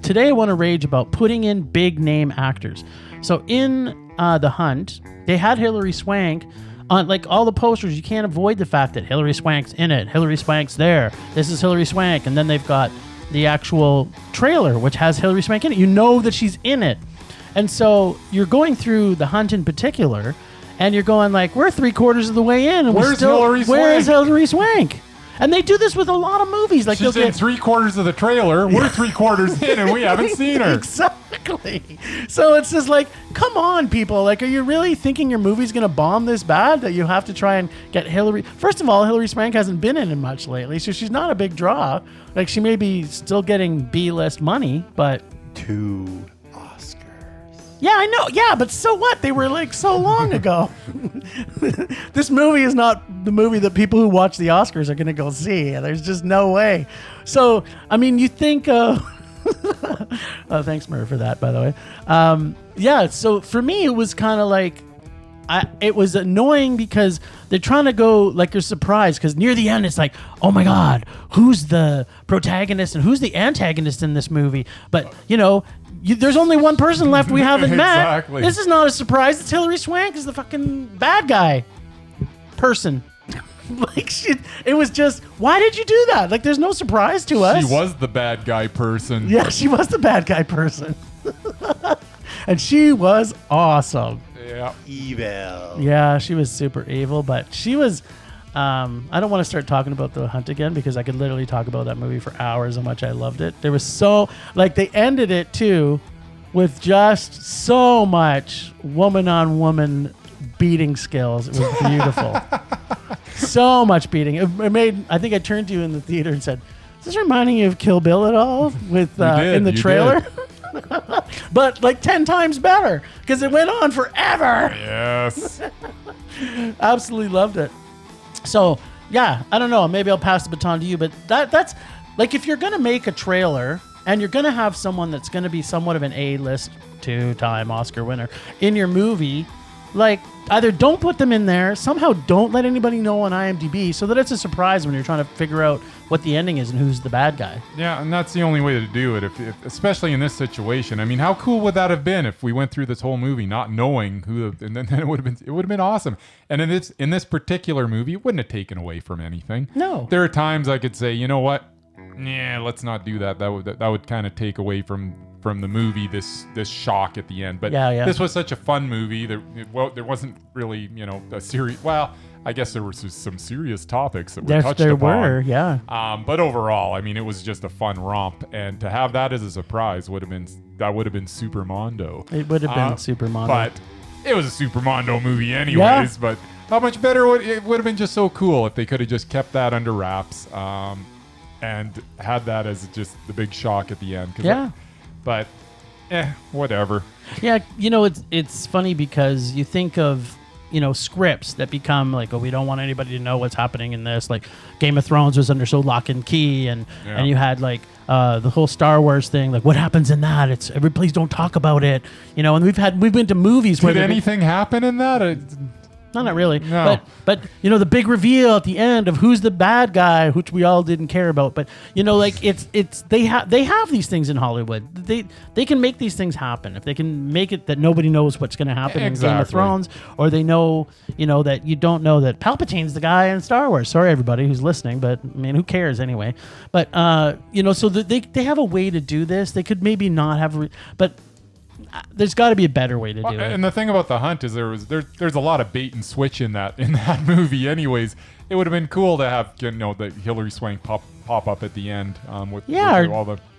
today I want to rage about putting in big name actors. So in The Hunt, they had Hilary Swank on, like, all the posters. You can't avoid the fact that Hilary Swank's in it. Hilary Swank's there. This is Hilary Swank. And then they've got the actual trailer, which has Hilary Swank in it. You know that she's in it. And so you're going through The Hunt in particular, and you're going like, we're 3/4 of the way in, and where is Hilary Swank? And they do this with a lot of movies. Like, she's in 3/4 of the trailer. We're 3/4 in, and we haven't seen her. Exactly. So it's just like, come on, people. Like, are you really thinking your movie's going to bomb this bad that you have to try and get Hilary? First of all, Hilary Swank hasn't been in it much lately, so she's not a big draw. Like, she may be still getting B-list money, but 2 Oscars. Yeah, I know. Yeah, but so what? They were like so long ago. This movie is not the movie that people who watch the Oscars are going to go see. There's just no way. So, I mean, you think... thanks, Murr, for that, by the way. Yeah, so for me, it was kind of like... it was annoying because they're trying to go like you're surprised because near the end it's like, oh my God, who's the protagonist and who's the antagonist in this movie? But there's only one person left we haven't Exactly. met. This is not a surprise. It's Hilary Swank is the fucking bad guy person. It was just, why did you do that? Like, there's no surprise to us. She was the bad guy person. Yeah, she was the bad guy person. And she was awesome. Yeah. Evil. Yeah, she was super evil, but she was... I don't want to start talking about The Hunt again because I could literally talk about that movie for hours how much I loved it. There was so... Like, they ended it, too, with just so much woman-on-woman beating skills. It was beautiful. So much beating. It made... I think I turned to you in the theater and said, Is this reminding you of Kill Bill at all with in the you trailer? But like 10 times better because it went on forever. Yes. Absolutely loved it. So yeah, I don't know. Maybe I'll pass the baton to you, but that's like if you're gonna make a trailer and you're gonna have someone that's gonna be somewhat of an A-list 2-time Oscar winner in your movie, like either don't put them in there, somehow don't let anybody know on IMDb so that it's a surprise when you're trying to figure out what the ending is and who's the bad guy. Yeah, and that's the only way to do it, if especially in this situation. I mean, how cool would that have been if we went through this whole movie not knowing who, and then it would have been awesome. And in this particular movie, it wouldn't have taken away from anything. No. There are times I could say, you know what? Yeah, let's not do that. That would kind of take away from the movie this shock at the end. But this was such a fun movie. There wasn't really, a serious. Well, I guess there were some serious topics that were touched upon. There were, yeah. But overall, I mean, it was just a fun romp, and to have that as a surprise would have been Super Mondo. It would have been Super Mondo. But it was a Super Mondo movie anyways. Yeah. But how much better it would have been just so cool if they could have just kept that under wraps and had that as just the big shock at the end. But whatever. Yeah, it's funny because you think of, scripts that become like, oh, we don't want anybody to know what's happening in this. Like Game of Thrones was under so lock and key, and you had like the whole Star Wars thing, like what happens in that? Please don't talk about it. And we've been to movies where did anything happen in that? No, not really. No. But the big reveal at the end of who's the bad guy, which we all didn't care about. But like they have these things in Hollywood. They can make these things happen if they can make it that nobody knows what's going to happen in Game of Thrones, or they know that you don't know that Palpatine's the guy in Star Wars. Sorry, everybody who's listening, but I mean, who cares anyway? But so they have a way to do this. They could maybe not have, but. There's got to be a better way to do it. And the thing about the hunt is there's a lot of bait and switch in that movie. Anyways, it would have been cool to have the Hilary Swank pop up at the end.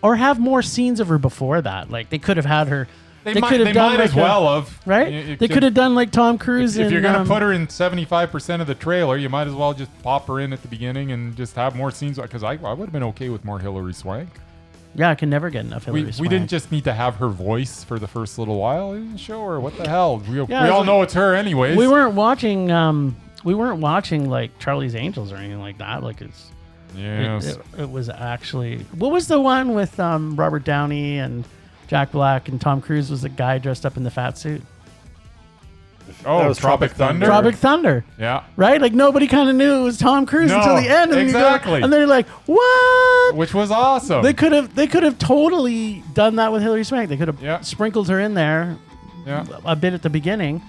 Or have more scenes of her before that. Like they could have had her. They might as well have. Right? They could have done like Tom Cruise. If you're gonna put her in 75% of the trailer, you might as well just pop her in at the beginning and just have more scenes. Because I would have been okay with more Hilary Swank. Yeah, I can never get enough Hilary Swank. We didn't just need to have her voice for the first little while. Show her. What the hell? We all know it's her anyways. We weren't watching like Charlie's Angels or anything like that. Like it was actually, what was the one with Robert Downey and Jack Black and Tom Cruise? Was the guy dressed up in the fat suit? Oh, that was Tropic Thunder. Tropic Thunder. Yeah. Right? Like nobody kind of knew it was Tom Cruise until the end. And exactly. And they're like, what? Which was awesome. They could have totally done that with Hilary Swank. They could have sprinkled her in there a bit at the beginning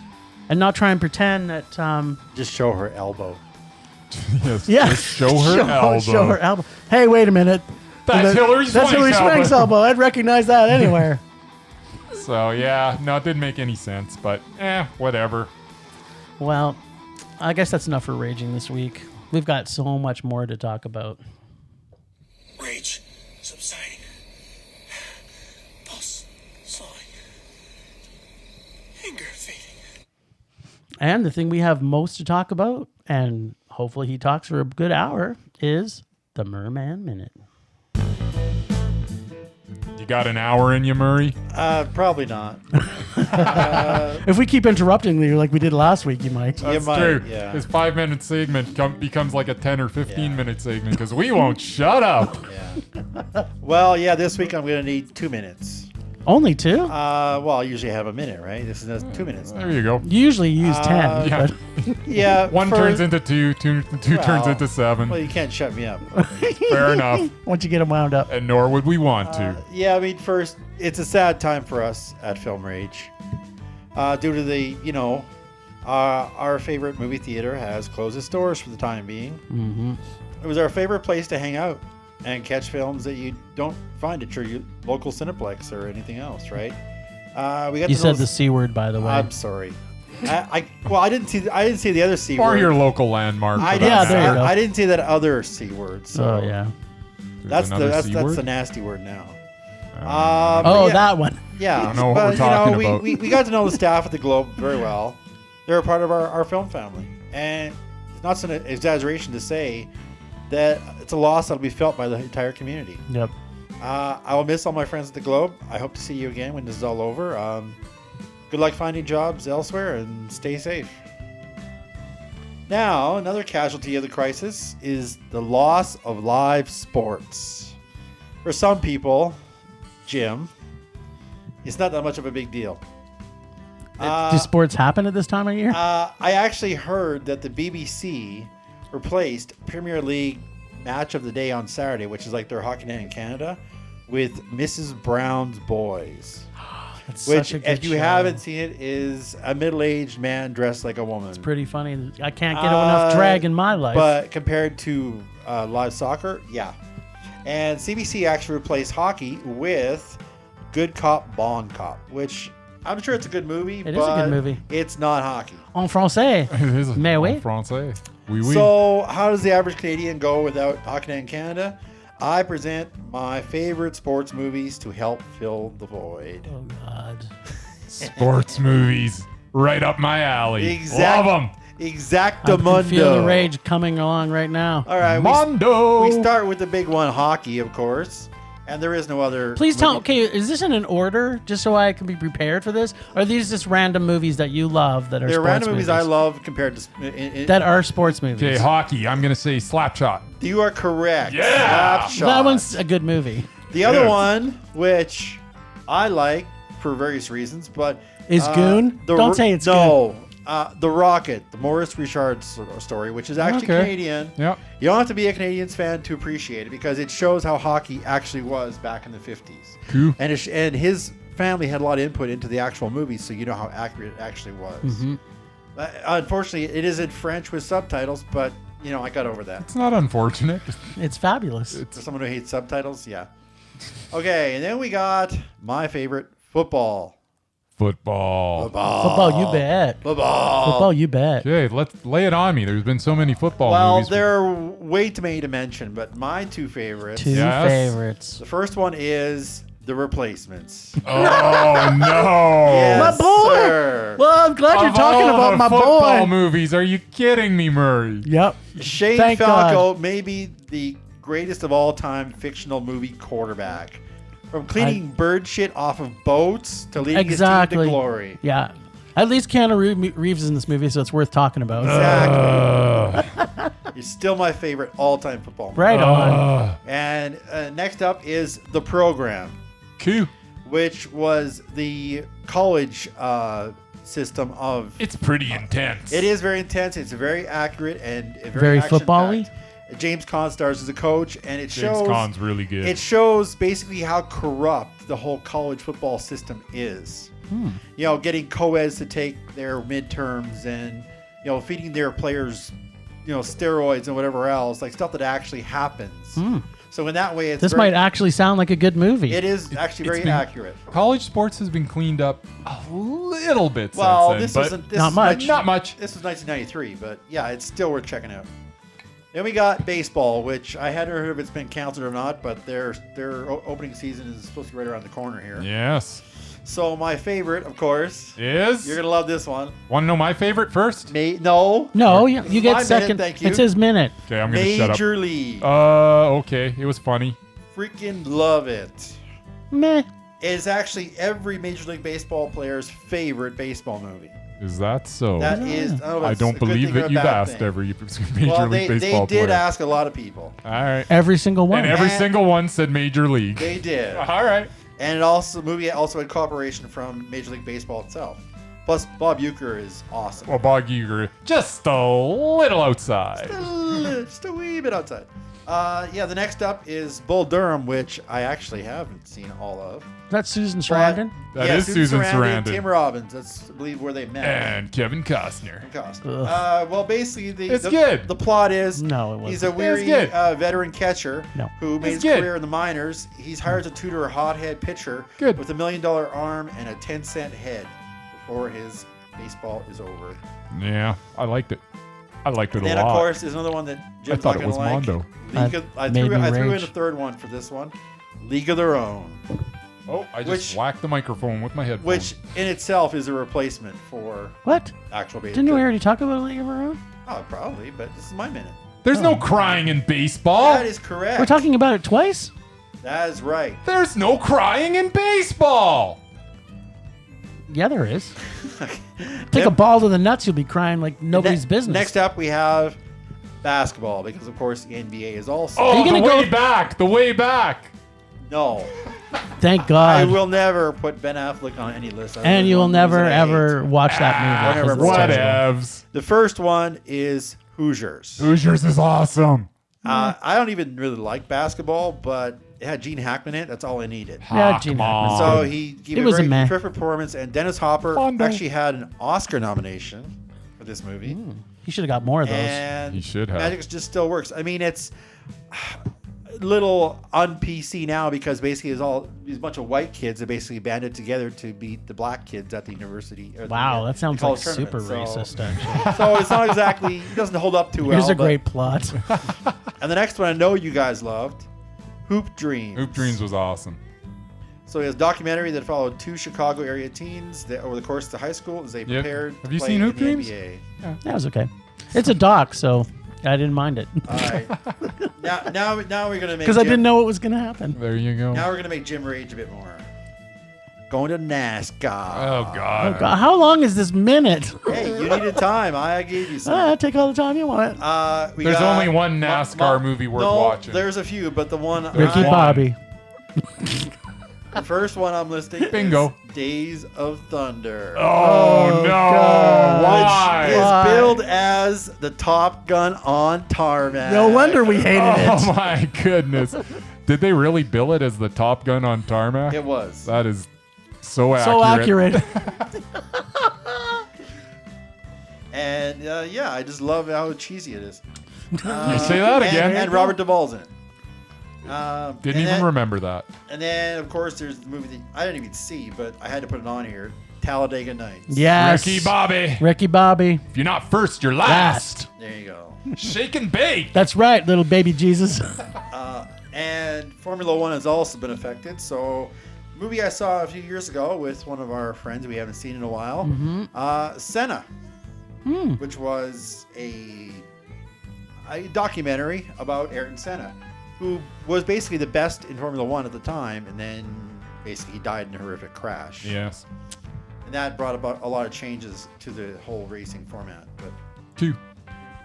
and not try and pretend that... just show her elbow. Yes. Yeah. Just show her elbow. Show her elbow. Hey, wait a minute. That's Hilary Swank's elbow. I'd recognize that anywhere. So, yeah, no, it didn't make any sense, but whatever. Well, I guess that's enough for raging this week. We've got so much more to talk about. Rage subsiding. Pulse slowing. Anger fading. And the thing we have most to talk about, and hopefully he talks for a good hour, is the Murman Minute. You got an hour in you, Murray? Probably not. If we keep interrupting you like we did last week, you might. That's true. Yeah. This 5-minute segment becomes like a 10 or 15-minute segment because we won't shut up. Yeah. Well, this week I'm going to need 2 minutes. Only 2? Well, I usually have a minute, right? This is 2 minutes now. There you go. You usually use 10. Yeah. Yeah. One turns into 2 turns into 7. Well, you can't shut me up. Fair enough. Once you get them wound up. And nor would we want to. Yeah, I mean, first, it's a sad time for us at Film Rage. Due to the, our favorite movie theater has closed its doors for the time being. Mm-hmm. It was our favorite place to hang out and catch films that you don't find at your local Cineplex or anything else, right? You said the C word, by the way. I'm sorry. I didn't see the other C word. Or your local landmark. There you go. I didn't see that other C word. So yeah. That's the nasty word now. That one. Yeah. I don't know what we're talking about. We got to know the staff at the Globe very well. They're a part of our film family. And it's not an exaggeration to say that it's a loss that'll be felt by the entire community. Yep. I will miss all my friends at the Globe. I hope to see you again when this is all over. Good luck finding jobs elsewhere and stay safe. Now, another casualty of the crisis is the loss of live sports. For some people, Jim, it's not that much of a big deal. Do sports happen at this time of year? I actually heard that the BBC replaced Premier League Match of the Day on Saturday, which is like their hockey night in Canada, with Mrs. Brown's Boys. That's Which, such a good if you show. haven't seen it, is a middle-aged man dressed like a woman. It's pretty funny. I can't get enough drag in my life. But compared to live soccer, yeah. And CBC actually replaced hockey with Good Cop, Bond Cop, which I'm sure it's a good movie. It is a good movie. It's not hockey. En français. It is Mais oui. en français. Oui, oui. So how does the average Canadian go without Hockey Night in Canada? I present my favorite sports movies to help fill the void. Oh, God. Sports movies. Right up my alley. Love them. I Exactamundo. can feel the rage coming along right now. All right, Mondo. we start with the big one, hockey, of course. And there is no other. Please tell. movie. Okay, is this in an order, just so I can be prepared for this? Or are these just random movies that you love that are They're sports random movies I movies? love compared to. That are sports movies. Okay, hockey. I'm going to say Slapshot. You are correct. Yeah. Slapshot. That one's a good movie. The other Yes. one, which I like for various reasons, but Is Goon? Don't say it's no. The Rocket, the Maurice Richard story, which is actually Okay. Canadian. Yep. You don't have to be a Canadians fan to appreciate it because it shows how hockey actually was back in the 50s. Cool. And his family had a lot of input into the actual movie, so you know how accurate it actually was. Mm-hmm. Unfortunately, it is in French with subtitles, but I got over that. It's not unfortunate. It's fabulous. For someone who hates subtitles, yeah. Okay, and then we got my favorite, football. Football. Football, you bet. Football, you bet. Okay, let's lay it on me. There's been so many football Well, movies. there are way too many to mention, but my two favorites. Two Yes. favorites. The first one is The Replacements. Oh, no. Yes, My boy! sir. Well, I'm glad you're Of talking all about the my football boy. movies. Are you kidding me, Murray? Yep. Shane Thank Falco may be the greatest of all time fictional movie quarterback. From cleaning bird shit off of boats to leading his team Exactly. to glory. Yeah. At least Keanu Reeves is in this movie, so it's worth talking about. Exactly. He's still my favorite all-time football movie. Right on. And next up is The Program, Cool. which was the college system of... It's pretty intense. It is very intense. It's very accurate and Very action-packed. football-y? James Caan stars as a coach, and it James shows... Caan's really good. It shows basically how corrupt the whole college football system is. Getting co-eds to take their midterms and, feeding their players, steroids and whatever else, like stuff that actually happens. So in that way, it's This might actually sound like a good movie. it is actually very been- accurate. College sports has been cleaned up a little bit Well, since this then, isn't not much. This Not much. was 1993, but yeah, it's still worth checking out. Then we got baseball, which I hadn't heard if it's been canceled or not, but their opening season is supposed to be right around the corner here. Yes. So my favorite, of course, Is? you're gonna love this one. Want to know my favorite first? No, No, you My get minute, second. thank you. It's his minute. Okay, I'm going to shut up. Major League. Okay. It was funny. Freaking love it. Meh. It's actually every Major League Baseball player's favorite baseball movie. Is that so? That is, I don't know if I it's don't a good believe thing or that a you've bad asked thing. every Major Well, League they Baseball did player. ask a lot of people. All right. Every single one. And every And- single one said Major League. They did. All right. And the movie also had cooperation from Major League Baseball itself. Plus, Bob Uecker is awesome. Well, Bob Uecker, just a little outside. Just a wee bit outside. The next up is Bull Durham, which I actually haven't seen all of. That's Susan Sarandon. That is Susan and Sarandon. Tim Robbins. That's, I believe, where they met. And Kevin Costner. Well, basically, It's good. the plot is No, it wasn't. he's a It's weary good. veteran catcher No. who made It's his good. career in the minors. He's hired to tutor a hothead pitcher Good. with $1 million arm and a 10-cent head before his baseball is over. Yeah, I liked it. I liked it Then, a lot. of course, there's another one that Jim's thought not it was gonna like. Mondo. I made threw me in rage. a third one for this one. League of Their Own, Oh, I just Which- whacked the microphone with my headphone. which in itself is a replacement for What? actual baseball. Didn't we already talk about League of Our Own? Oh, probably, but this is my minute. There's no crying in baseball. That is correct. We're talking about it twice? That is right. There's no crying in baseball. Yeah, there is. Take a ball to the nuts, you'll be crying like nobody's business. Next up, we have basketball, because of course the NBA is also. Oh, you the gonna way go- back. The way back. No, Thank God. I will never put Ben Affleck on any list. other and than you will one never, that I hate. ever watch that movie. 'cause it's terrible. Whatevs. The first one is Hoosiers. Hoosiers is awesome. I don't even really like basketball, but it had Gene Hackman in it. That's all I needed. Yeah, Ah, Gene come Hackman. on. So he gave It a was a very meh. terrific performance, and Dennis Hopper Mondo. actually had an Oscar nomination for this movie. You should have got more of those. And He should have. Magic just still works. I mean, it's a little un-PC now because basically it's all these bunch of white kids that basically banded together to beat the black kids at the university. Or Wow, the, that sounds the like college super tournament. racist, actually. So it's not exactly, it doesn't hold up too well. Here's a but- great plot. And the next one I know you guys loved, Hoop Dreams. Hoop Dreams was awesome. So it was a documentary that followed two Chicago area teens that over the course of the high school as they prepared Have you to play seen Hoop in the Dreams? NBA. That was okay. It's a doc, so I didn't mind it. All right. now we're gonna make Because I Jim- didn't know what was going to happen. There you go. Now we're gonna make Jim rage a bit more. Going to NASCAR. Oh, God. Oh, God. How long is this minute? Hey, you needed time. I gave you some. Take all the time you want. We There's got only one NASCAR movie worth watching. There's a few, but the one Ricky one. Bobby. the first one I'm listing Bingo. is Days of Thunder. Oh, no. God. Why? Is Why? billed as the Top Gun on tarmac. No wonder we hated Oh, it. my goodness. Did they really bill it as the Top Gun on tarmac? It was. That is so accurate. So accurate. And yeah, I just love how cheesy it is. You say that again. And Robert Duvall's in it. Didn't even remember that. And then, of course, there's the movie that I didn't even see, but I had to put it on here. Talladega Nights. Yes. Ricky Bobby. Ricky Bobby. If you're not first, you're last. There you go. Shake and bake. That's right, little baby Jesus. And Formula One has also been affected. So, movie I saw a few years ago with one of our friends we haven't seen in a while, Senna, which was a documentary about Ayrton Senna, who was basically the best in Formula One at the time, and then basically he died in a horrific crash. Yes. And that brought about a lot of changes to the whole racing format. But 2.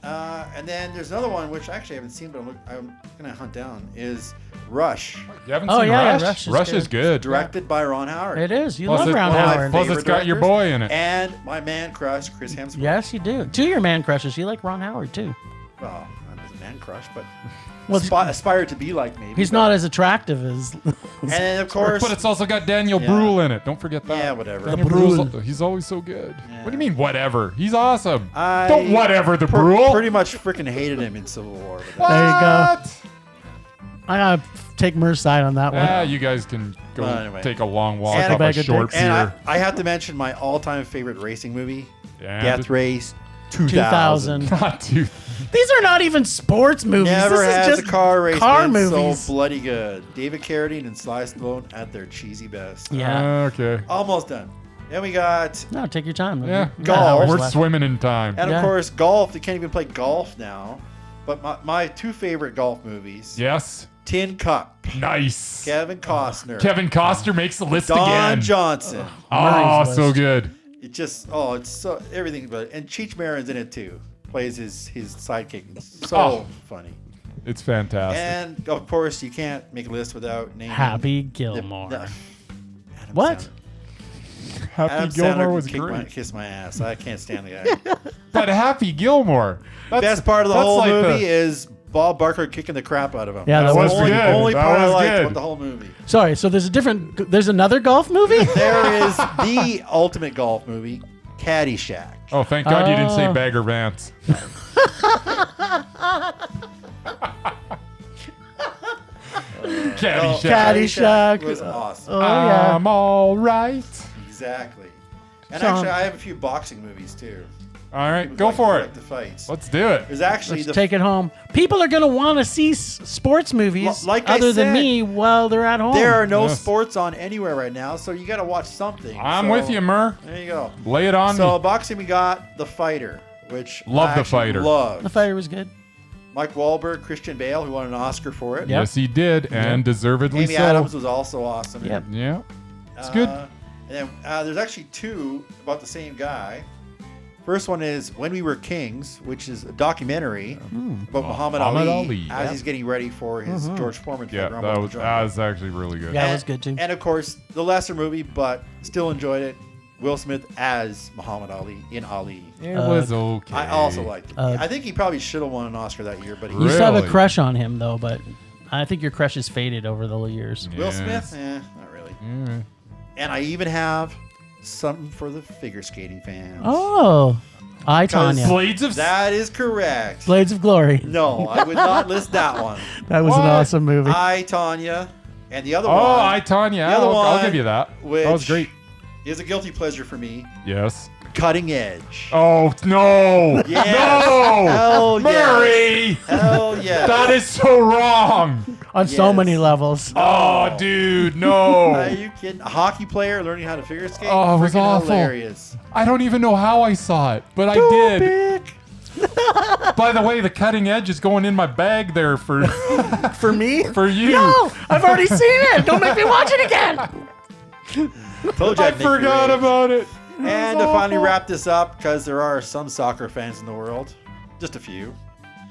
and then there's another one which I actually haven't seen, but I'm gonna hunt down. Is Rush, You haven't Oh, seen yeah, Rush? Rush is is good. directed by Ron Howard. It is. You Plus love it- Ron One of my Howard. Plus it's favorite got your directors. boy in it. And my man crush, Chris Hemsworth. Yes, you do. Two of your man crushes. You like Ron Howard, too. Well, I was a man crush, but Well, aspire to be like maybe. He's but- not as attractive as... And then, of course, But it's also got Daniel Yeah. Brühl in it. Don't forget that. yeah, whatever. Daniel Brühl's, he's always so good. Yeah. What do you mean, whatever? He's awesome. I Don't whatever the Brühl. Pretty much freaking hated him in Civil War. But What? There you go. I gotta take Mer's side on that one. Yeah, you guys can go Well, anyway. take a long walk And- off Bag a of short dicks. and pier. I have to mention my all-time favorite racing movie, Yeah, Death Race 2000. 2000. Not too. These are not even sports movies. Never this has is just a car race car been movies. so bloody good. David Carradine and Sly Stallone at their cheesy best. Yeah. Okay. Almost done. Then we got, No, take your time. Yeah. You got hours We're left. swimming in time. and Yeah. of course, golf. You can't even play golf now. But my two favorite golf movies, Yes. Tin Cup, Nice. Kevin Costner, Kevin Costner makes the list Don again. Johnson. Oh, Murray's so list. good. It just, it's so everything. But and Cheech Marin's in it too. Plays his sidekick. So Oh. funny. It's fantastic. And of course, you can't make a list without naming Happy the- Gilmore. Adam What? Sandler. Happy Adam Gilmore Sandler was can great. kiss my ass. I can't stand the guy. But Happy Gilmore. Best part of the that's whole like movie is Bob Barker kicking the crap out of him. Yeah, That's that the was only, good. only That part I was liked good. about the whole movie. Sorry, so there's another golf movie? There is the ultimate golf movie, Caddyshack. Oh, thank God you didn't say Oh. Bagger Vance. Caddyshack. Caddyshack. was awesome. Oh, yeah. I'm all right. Exactly. And So- actually, I have a few boxing movies too. All right, Who go like- for who it. like the fights. Let's do it. There's actually Let's take it home. People are going to want to see sports movies Like I other than said, me while they're at home. there are no Yes. sports on anywhere right now, so you got to watch something. I'm So, with you, Mur. There you go. Lay it on So me. boxing, we got The Fighter, which Love I The actually Fighter. Love. The Fighter was good. Mike Wahlberg, Christian Bale, who won an Oscar for it. Yep. Yes, he did, and deservedly Amy so. Adams was also awesome. Yep. Yeah, it's good. And then there's actually two about the same guy. First one is When We Were Kings, which is a documentary about Muhammad Ali as Yep. he's getting ready for his George Foreman fight. Yeah, Rumble that in was the Jungle. actually really good. Yeah. That was good, too. And of course, the lesser movie, but still enjoyed it. Will Smith as Muhammad Ali in Ali. It was okay. I also liked it. I think he probably should have won an Oscar that year, but he You used to have a Really? crush on him, though, but I think your crush has faded over the years. Will Yes. Smith, not really. Yeah. And I even have something for the figure skating fans. Oh, I, Tanya. Blades of That is correct. Blades of Glory. No, I would not list that one. That was What? an awesome movie. I, Tanya, and the other one. Oh, I Tanya. The other I'll one, give you that. That was which- great. is a guilty pleasure for me. Yes. Cutting Edge. Oh no! Yes. No! Hell yes. Murray! Hell yeah. That is so wrong. On so Yes. many levels. Oh, dude, no! Are you kidding? A hockey player learning how to figure skate? Oh, it was Freaking awful. hilarious. I don't even know how I saw it, but I did. By the way, the cutting edge is going in my bag there for For me? for you. No, I've already seen it. Don't make me watch it again. Told you I I'd make you forgot rage. about it. And to finally wrap this up, because there are some soccer fans in the world, just a few.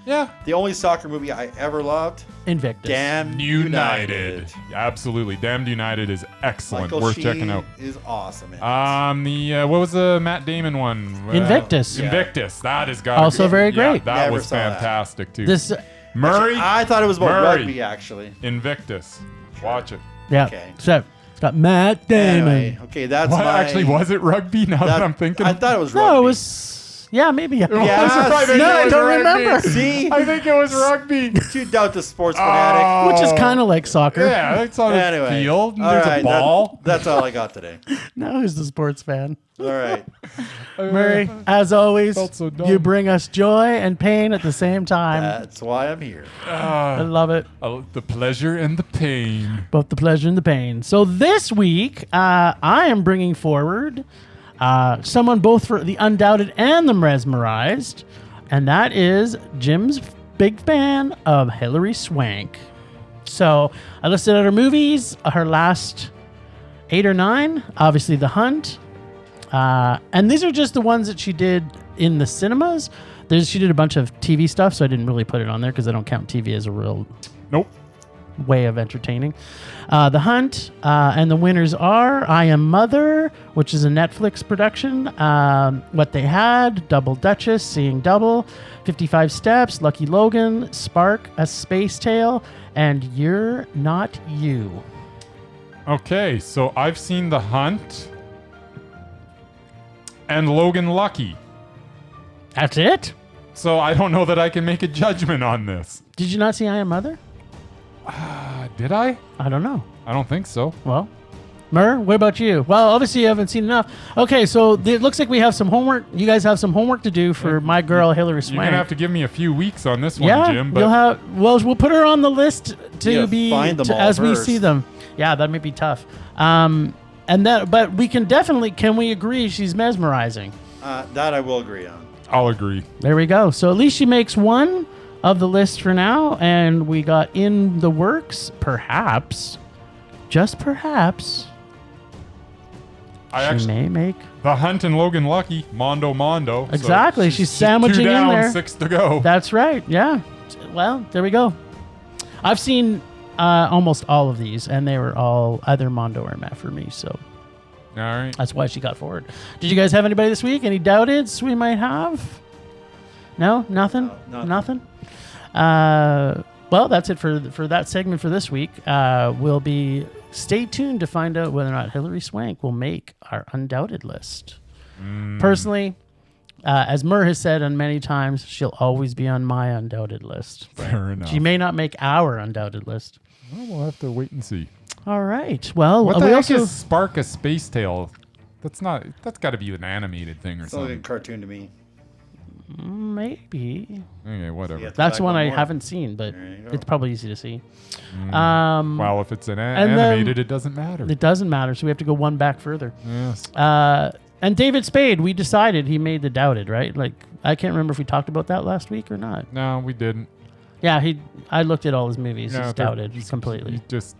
Yeah. The only soccer movie I ever loved, Invictus. Damn United. Absolutely. Damned United is excellent. Michael Worth Sheen checking out. is awesome. in it. The what was the Matt Damon one? Invictus. Invictus. That has got Also very great. that Never was saw that. fantastic too. This, Murray. I thought it was about Murray. rugby, actually. Invictus. Watch it. yeah. Okay. So it's got Matt Damon. Anyway, okay, that's What my... actually was it rugby? Now that I'm thinking. I thought it was rugby. No, it was. Yeah, maybe. Yeah, I think no, it I was don't rugby. remember. See? I think it was rugby. You doubt the sports fanatic. Which is Oh. kind of like soccer. Yeah, it's on Anyway. a field. And All there's right, a ball. That's all I got today. Now who's the sports fan? All right. Murray, as always, Felt so dumb. you bring us joy and pain at the same time. That's why I'm here. I love it. The pleasure and the pain. Both the pleasure and the pain. So this week, I am bringing forward someone both for the Undoubted and the Mesmerized, and that is Jim's big fan of Hilary Swank. So I listed out her movies, her last 8 or 9, obviously The Hunt, and these are just the ones that she did in the cinemas. She did a bunch of TV stuff, so I didn't really put it on there because I don't count TV as a real Nope. way of entertaining. The Hunt, and the winners are I Am Mother, which is a Netflix production, What They Had, Double Duchess, Seeing Double, 55 Steps, Lucky Logan, Spark, A Space Tale, and You're Not You. Okay, so I've seen The Hunt and Logan Lucky. That's it? So I don't know that I can make a judgment on this. Did you not see I Am Mother? Did I? I don't know. I don't think so. Well, Mur, what about you? Well, obviously you haven't seen enough. Okay, so it looks like we have some homework. You guys have some homework to do for my girl Hilary Swank. You're gonna have to give me a few weeks on this one, Yeah, Jim. But you'll have. Well, we'll put her on the list to Yeah, be find them all as we first. see them. Yeah, that may be tough. And that, but we can definitely. Can we agree she's mesmerizing? That I will agree on. I'll agree. There we go. So at least she makes one of the list for now, and we got in the works. Perhaps, just perhaps, I she actually may make. The Hunt and Logan Lucky, Mondo. So Exactly, she's sandwiching 2 in down, there. 6 to go. That's right. Yeah. Well, there we go. I've seen almost all of these, and they were all either Mondo or Matt for me. So All right. that's why she got forward. Did you guys have anybody this week? Any doubteds we might have? No, nothing. No, Nothing. Well, that's it for that segment for this week. We'll be stay tuned to find out whether or not Hilary Swank will make our Undoubted list. Personally, as Mur has said on many times, she'll always be on my Undoubted list. Fair enough. She may not make our Undoubted list. Well, we'll have to wait and see. All right. Well, What the we heck also is Spark a Space Tale? That's got to be an animated thing or It's like a something. cartoon to me. maybe Okay, whatever. Yeah. that's Back one one I more. haven't seen, but There you go. it's probably easy to see. Well, if it's an and then- animated, it doesn't matter. It doesn't matter, so we have to go one back further. Yes. And David Spade, we decided he made the Doubted, right? Like I can't remember if we talked about that last week or not. No, we didn't. Yeah, I looked at all his movies. Yeah, He's they're- doubted completely. He's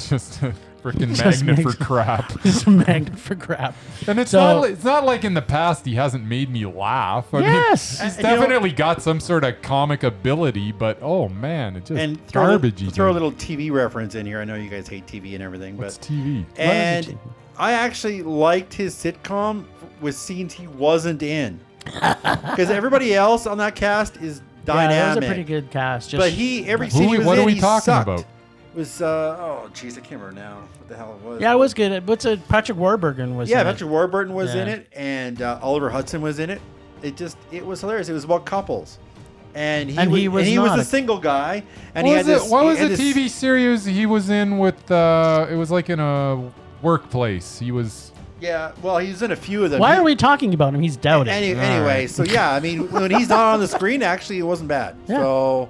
just a freaking Just magnet for makes- crap. He's a magnet for crap. And it's So- not like in the past he hasn't made me laugh. I Yes. mean, he's You know- definitely got some sort of comic ability, but oh man, it's just And garbagey. throw a little TV reference in here. I know you guys hate TV and everything, What's but TV? and I actually liked his sitcom with scenes he wasn't in, because everybody else on that cast is dynamic. Yeah, that was a pretty good cast. Just, But every scene he was what in, are we he talking sucked. about? Was oh jeez, I can't remember now what the hell it was. Yeah, it was good. What's it? Patrick Warburton was. Yeah, in it. Patrick Warburton was in Yeah. it, and Oliver Hudson was in it. It was hilarious. It was about couples, and he was not a a- single guy, and What he was had it? this. What he was had the this- TV series he was in with? It was like in a workplace. He was. Yeah, well, he was in a few of them. Why are we talking about him? He's doubted. Anyway, so yeah, I mean, when he's not on the screen, actually, it wasn't bad. Yeah. So,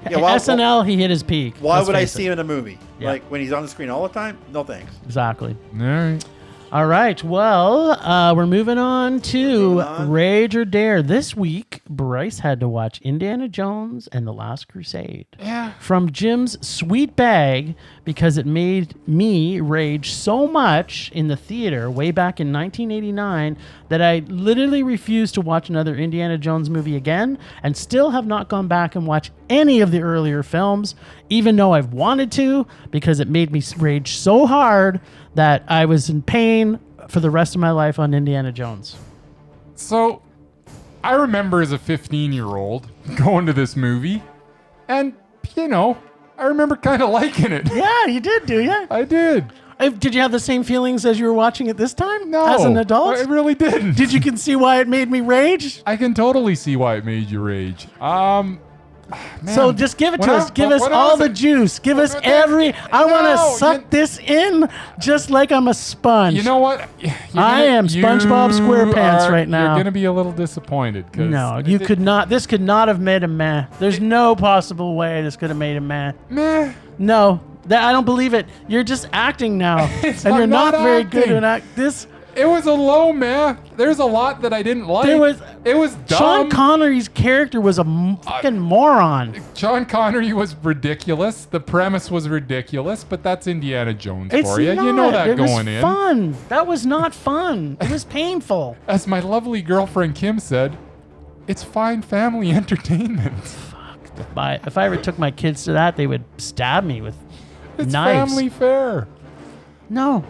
yeah, SNL, he hit his peak. why Let's would I face see it. him in a movie? Yeah. Like when he's on the screen all the time? No thanks. Exactly. All right. All right. Well, we're moving on to Moving on. Rage or Dare. This week, Bryce had to watch Indiana Jones and the Last Crusade. Yeah. From Jim's sweet bag because it made me rage so much in the theater way back in 1989 that I literally refused to watch another Indiana Jones movie again and still have not gone back and watched any of the earlier films, even though I've wanted to, because it made me rage so hard that I was in pain for the rest of my life on Indiana Jones. So, I remember as a 15-year-old going to this movie, and I remember kind of liking it. Yeah, you did, do you? I did. Did you have the same feelings as you were watching it this time? No, As an adult? I really didn't. Did you can see why it made me rage? I can totally see why it made you rage. Man, So just give it to when us. I- Give us when I all was the a- juice. Give us but every. I want no, to suck this in just like I'm a sponge. You know what? I am SpongeBob SquarePants right now. You're gonna be a little disappointed because No, you could not. This could not have made a meh. There's no possible way this could have made a meh. Meh. No, I don't believe it. You're just acting now, It's and you're not not very good acting. at act. This. It was a low meh. There's a lot that I didn't like. It was dumb. Sean Connery's character was a fucking moron. Sean Connery was ridiculous. The premise was ridiculous, but that's Indiana Jones It's for you. not. You know that it going was in. fun. That was not fun. It was painful. As my lovely girlfriend Kim said, it's fine family entertainment. If I ever took my kids to that, they would stab me with It's knives. family fare. No.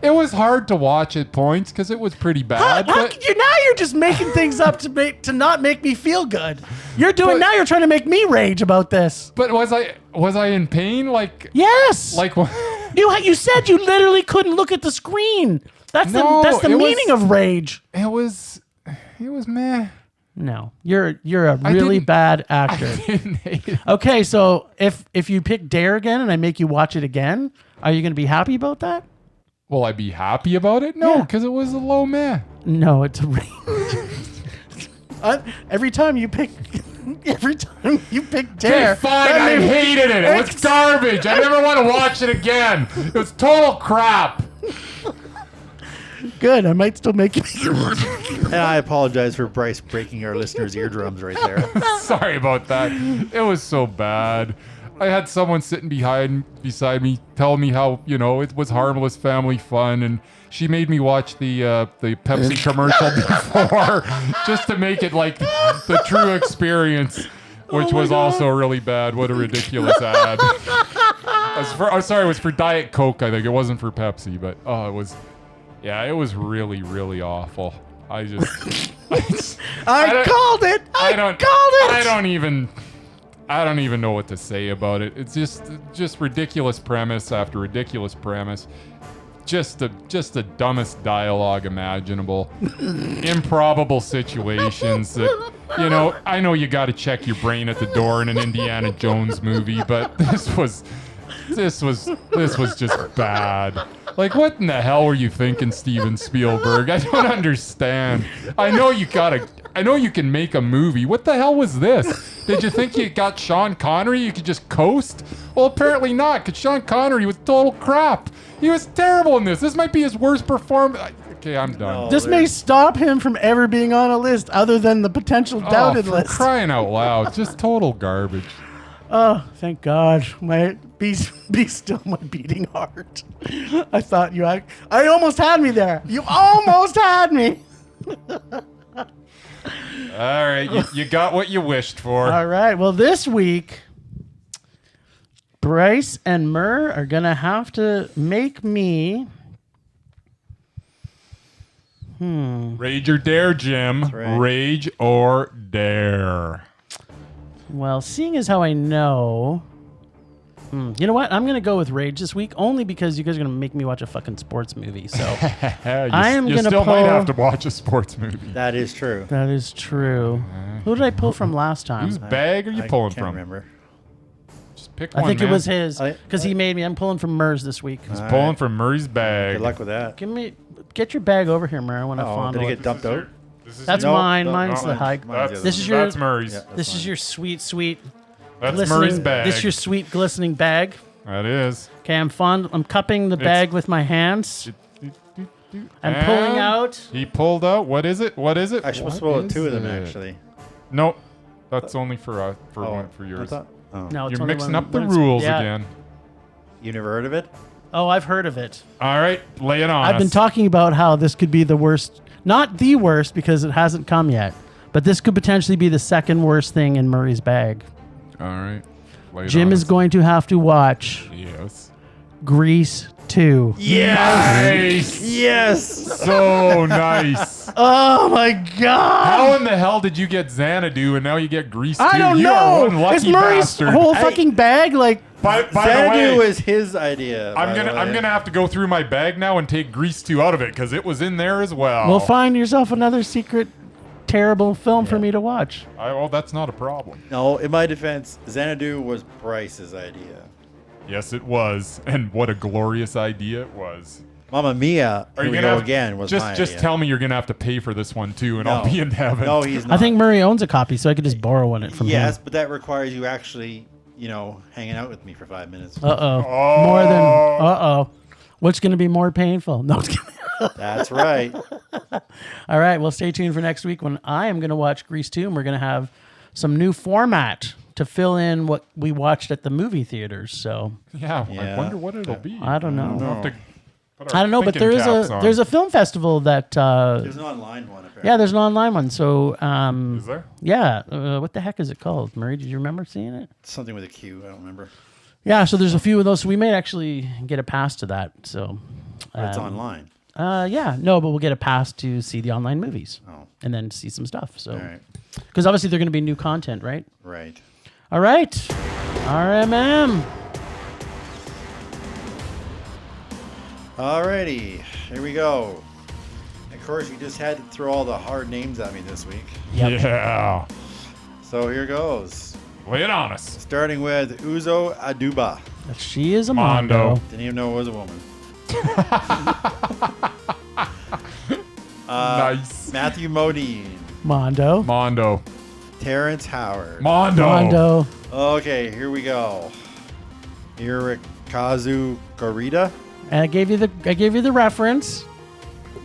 It was hard to watch at points because it was pretty bad. How but could you now? You're just making things up to not make me feel good. You're doing But- now. You're trying to make me rage about this. but was I in pain? Like Yes. what? you said you literally couldn't look at the screen. That's No, the it was- meaning of rage. It was meh. No, you're a really didn't- bad I actor. didn't hate it. Okay, so if you pick Dare again and I make you watch it again, are you going to be happy about that? Will I be happy about it? No, Yeah. because it was a low meh. No, it's a rage. Every time you pick Dare, Okay, fine. that I made me- hated it. It was garbage. I never want to watch it again. It was total crap. Good. I might still make you. And I apologize for Bryce breaking our listeners' eardrums right there. Sorry about that. It was so bad. I had someone sitting beside me tell me how, it was harmless family fun, and she made me watch the Pepsi commercial before just to make it like the true experience, which was also really bad. What a ridiculous ad. It was for Diet Coke, I think. It wasn't for Pepsi, but it was really, really awful. I called it. I called it. I don't even know what to say about it. It's just ridiculous premise after ridiculous premise. Just the dumbest dialogue imaginable. Improbable situations that, I know you got to check your brain at the door in an Indiana Jones movie, but this was just bad. Like, what in the hell were you thinking, Steven Spielberg? I don't understand. I know you can make a movie. What the hell was this? Did you think you got Sean Connery? You could just coast? Well, apparently not, because Sean Connery was total crap. He was terrible in this. This might be his worst performance. Okay, I'm done. No. This may stop him from ever being on a list other than the potential doubted for list. crying out loud. Just total garbage. Oh, thank God. Be still my beating heart. I thought I almost had me there. You almost had me. All right, you got what you wished for. All right. Well, this week, Bryce and Mur are going to have to make me... Rage or dare, Jim. right. Rage or dare. Well, seeing as how I know... You know what? I'm going to go with Rage this week, only because you guys are going to make me watch a fucking sports movie. So I am You going to still pull... might have to watch a sports movie. That is true. That is true. Who did I pull from last time? Whose bag are you pulling can't from? remember. Just pick I one, think it man. was his, I- because he made me. I'm pulling from Mur's this week. He's pulling from Murray's bag. Good luck with that. Get your bag over here, Mur. I want to Oh, fondle did it it. get dumped out? That's No, mine. no, Mine's no, the high. mine's This is your- That's Murray's. Yeah. This is your sweet, sweet, That's glistening. Murray's bag. This is your sweet, glistening bag. That is. Okay, I'm cupping the bag with my hands. I'm pulling And out. He pulled out. What is it? What is it? I should What supposed to pull is two of them, it? actually. Nope. That's only for one for I yours. thought, No, it's You're only mixing when- up the when it's- rules yeah. again. you never heard of it? Oh, I've heard of it. All right, lay it on I've been us. talking about how this could be the worst, not the worst because it hasn't come yet, but this could potentially be the second worst thing in Murray's bag. All right. Lay it Jim on is us. going to have to watch Yes. Grease 2. Nice. Yes! So nice. Oh my God! How in the hell did you get Xanadu and now you get Grease too? I don't you Are one know. lucky It's Murray's bastard. whole fucking bag. Like, By the Xanadu way, was his idea. I'm gonna have to go through my bag now and take Grease 2 out of it because it was in there as well. well, find yourself another secret, terrible film for me to watch. Well, that's not a problem. No, in my defense, Xanadu was Bryce's idea. Yes, it was, and what a glorious idea it was. Mamma Mia, Are here you we gonna go have, again, was just my just idea. tell me you're gonna have to pay for this one too, and No. I'll be in heaven. No, he's not. I think Murray owns a copy, so I could just borrow one from Yes, him. but that requires you actually, hanging out with me for 5 minutes. Uh-oh. More than... Uh-oh. What's going to be more painful? No, I'm just kidding. That's right. All right, well, stay tuned for next week when I am going to watch Grease 2, and we're going to have some new format to fill in what we watched at the movie theaters. So I Yeah. wonder what it'll be. I don't know. We'll have to put our I don't know, but thinking there is caps on. there's a film festival that There's an online one, apparently. yeah, there's an online one. So Is there? yeah, what the heck is it called? Murray, did you remember seeing it? Something with a Q, I don't remember. Yeah, so there's a few of those. So we may actually get a pass to that. So But it's online. yeah, no, but we'll get a pass to see the online movies Oh, and then see some stuff. So all right. because obviously they're going to be new content, right? Right. All right, RMM. Alrighty, here we go. Of course, you just had to throw all the hard names at me this week. Yep. Yeah. So here goes. Lay it on us. Starting with Uzo Aduba. She is a Mondo. Mondo. Didn't even know it was a woman. Nice. Matthew Modine. Mondo. Mondo. Terrence Howard. Mondo. Mondo. Okay, here we go. Hirokazu Gorita. And I gave you the reference.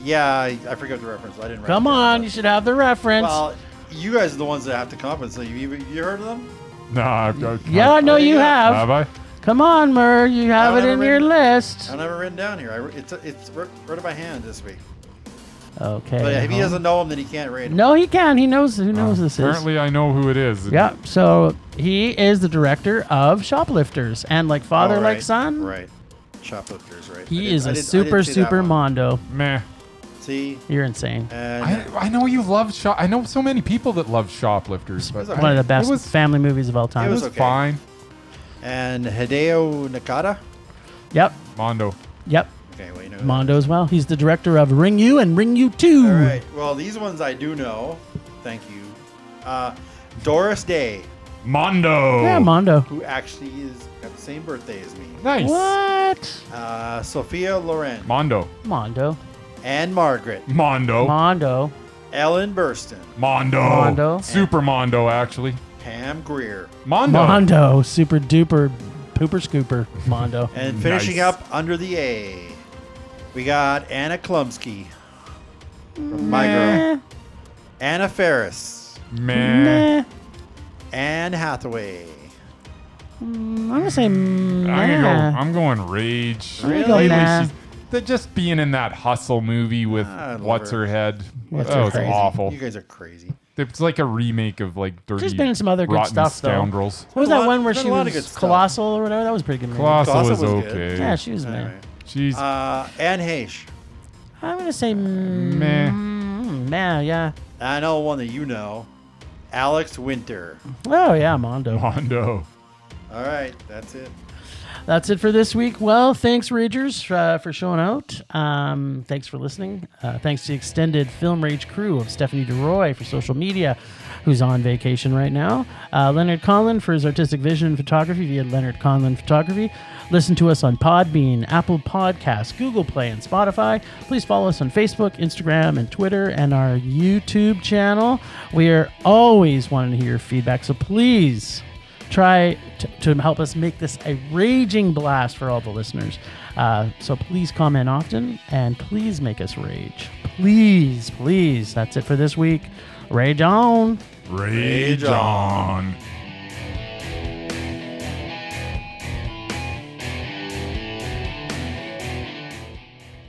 Yeah, I forgot the reference. I didn't write Come it down, on, but- you should have the reference. Well, you guys are the ones that have to compensate. You heard of them? Nah, yeah, I know you yeah. have. Have I? Come on, Mur, you have it I've in never your written- list. I don't have it written down here. It's written by hand this week. Okay. But if he doesn't know him, then he can't rate him. No, he can. He knows who knows this is. Apparently, I know who it is. Yeah. So he is the director of Shoplifters and Like Father, Oh, Like right, Son. Right. Shoplifters, right. He is a super Mondo. Meh. See? You're insane. And I know you love shop. I know so many people that love Shoplifters, but okay. One of the best It was, family movies of all time. it was okay. fine. and Hideo Nakata. Yep. Mondo. Yep. Okay, well, you know. Mondo as well. He's the director of Ring You and Ring You 2. All right. Well, these ones I do know. Thank you. Doris Day, Mondo. Yeah, Mondo. who actually is got the same birthday as me. Nice. What? Sophia Loren. Mondo. Mondo. Anne Margaret. Mondo. Mondo. Ellen Burstyn. Mondo. Mondo. Super Mondo, actually. Pam Grier. Mondo. Mondo. Super duper pooper scooper. Mondo. And finishing Nice. up under the A, we got Anna Klumsky. From my girl. Anna Faris. Meh. Anne Hathaway. I'm going to say meh. I'm going rage. Really? Go Lately, nah. they're just being in that hustle movie with I love What's her. Her Head. What's That Her was Crazy. awful. You guys are crazy. It's like a remake of like Dirty She's been in some other good Rotten stuff, though. Scoundrels. What was Been a that lot- one where been she a lot of good was stuff. Colossal or whatever? That was a pretty good movie. Colossal Colossal was was good. okay. Yeah, she was meh. Anyway. She's Anne Heche. I'm going to say meh. meh, yeah. I know one that you know. Alex Winter. Oh, yeah, Mondo. Mondo. All right, that's it. That's it for this week. Well, thanks, Ragers, for showing out. Thanks for listening. Thanks to the extended Film Rage crew of Stephanie DeRoy for social media, who's on vacation right now. Leonard Conlon for his artistic vision and photography via Leonard Conlon Photography. Listen to us on Podbean, Apple Podcasts, Google Play, and Spotify. Please follow us on Facebook, Instagram, and Twitter, and our YouTube channel. We are always wanting to hear your feedback, so please try to help us make this a raging blast for all the listeners. So please comment often, and please make us rage. Please, please. That's it for this week. Rage on. Rage on.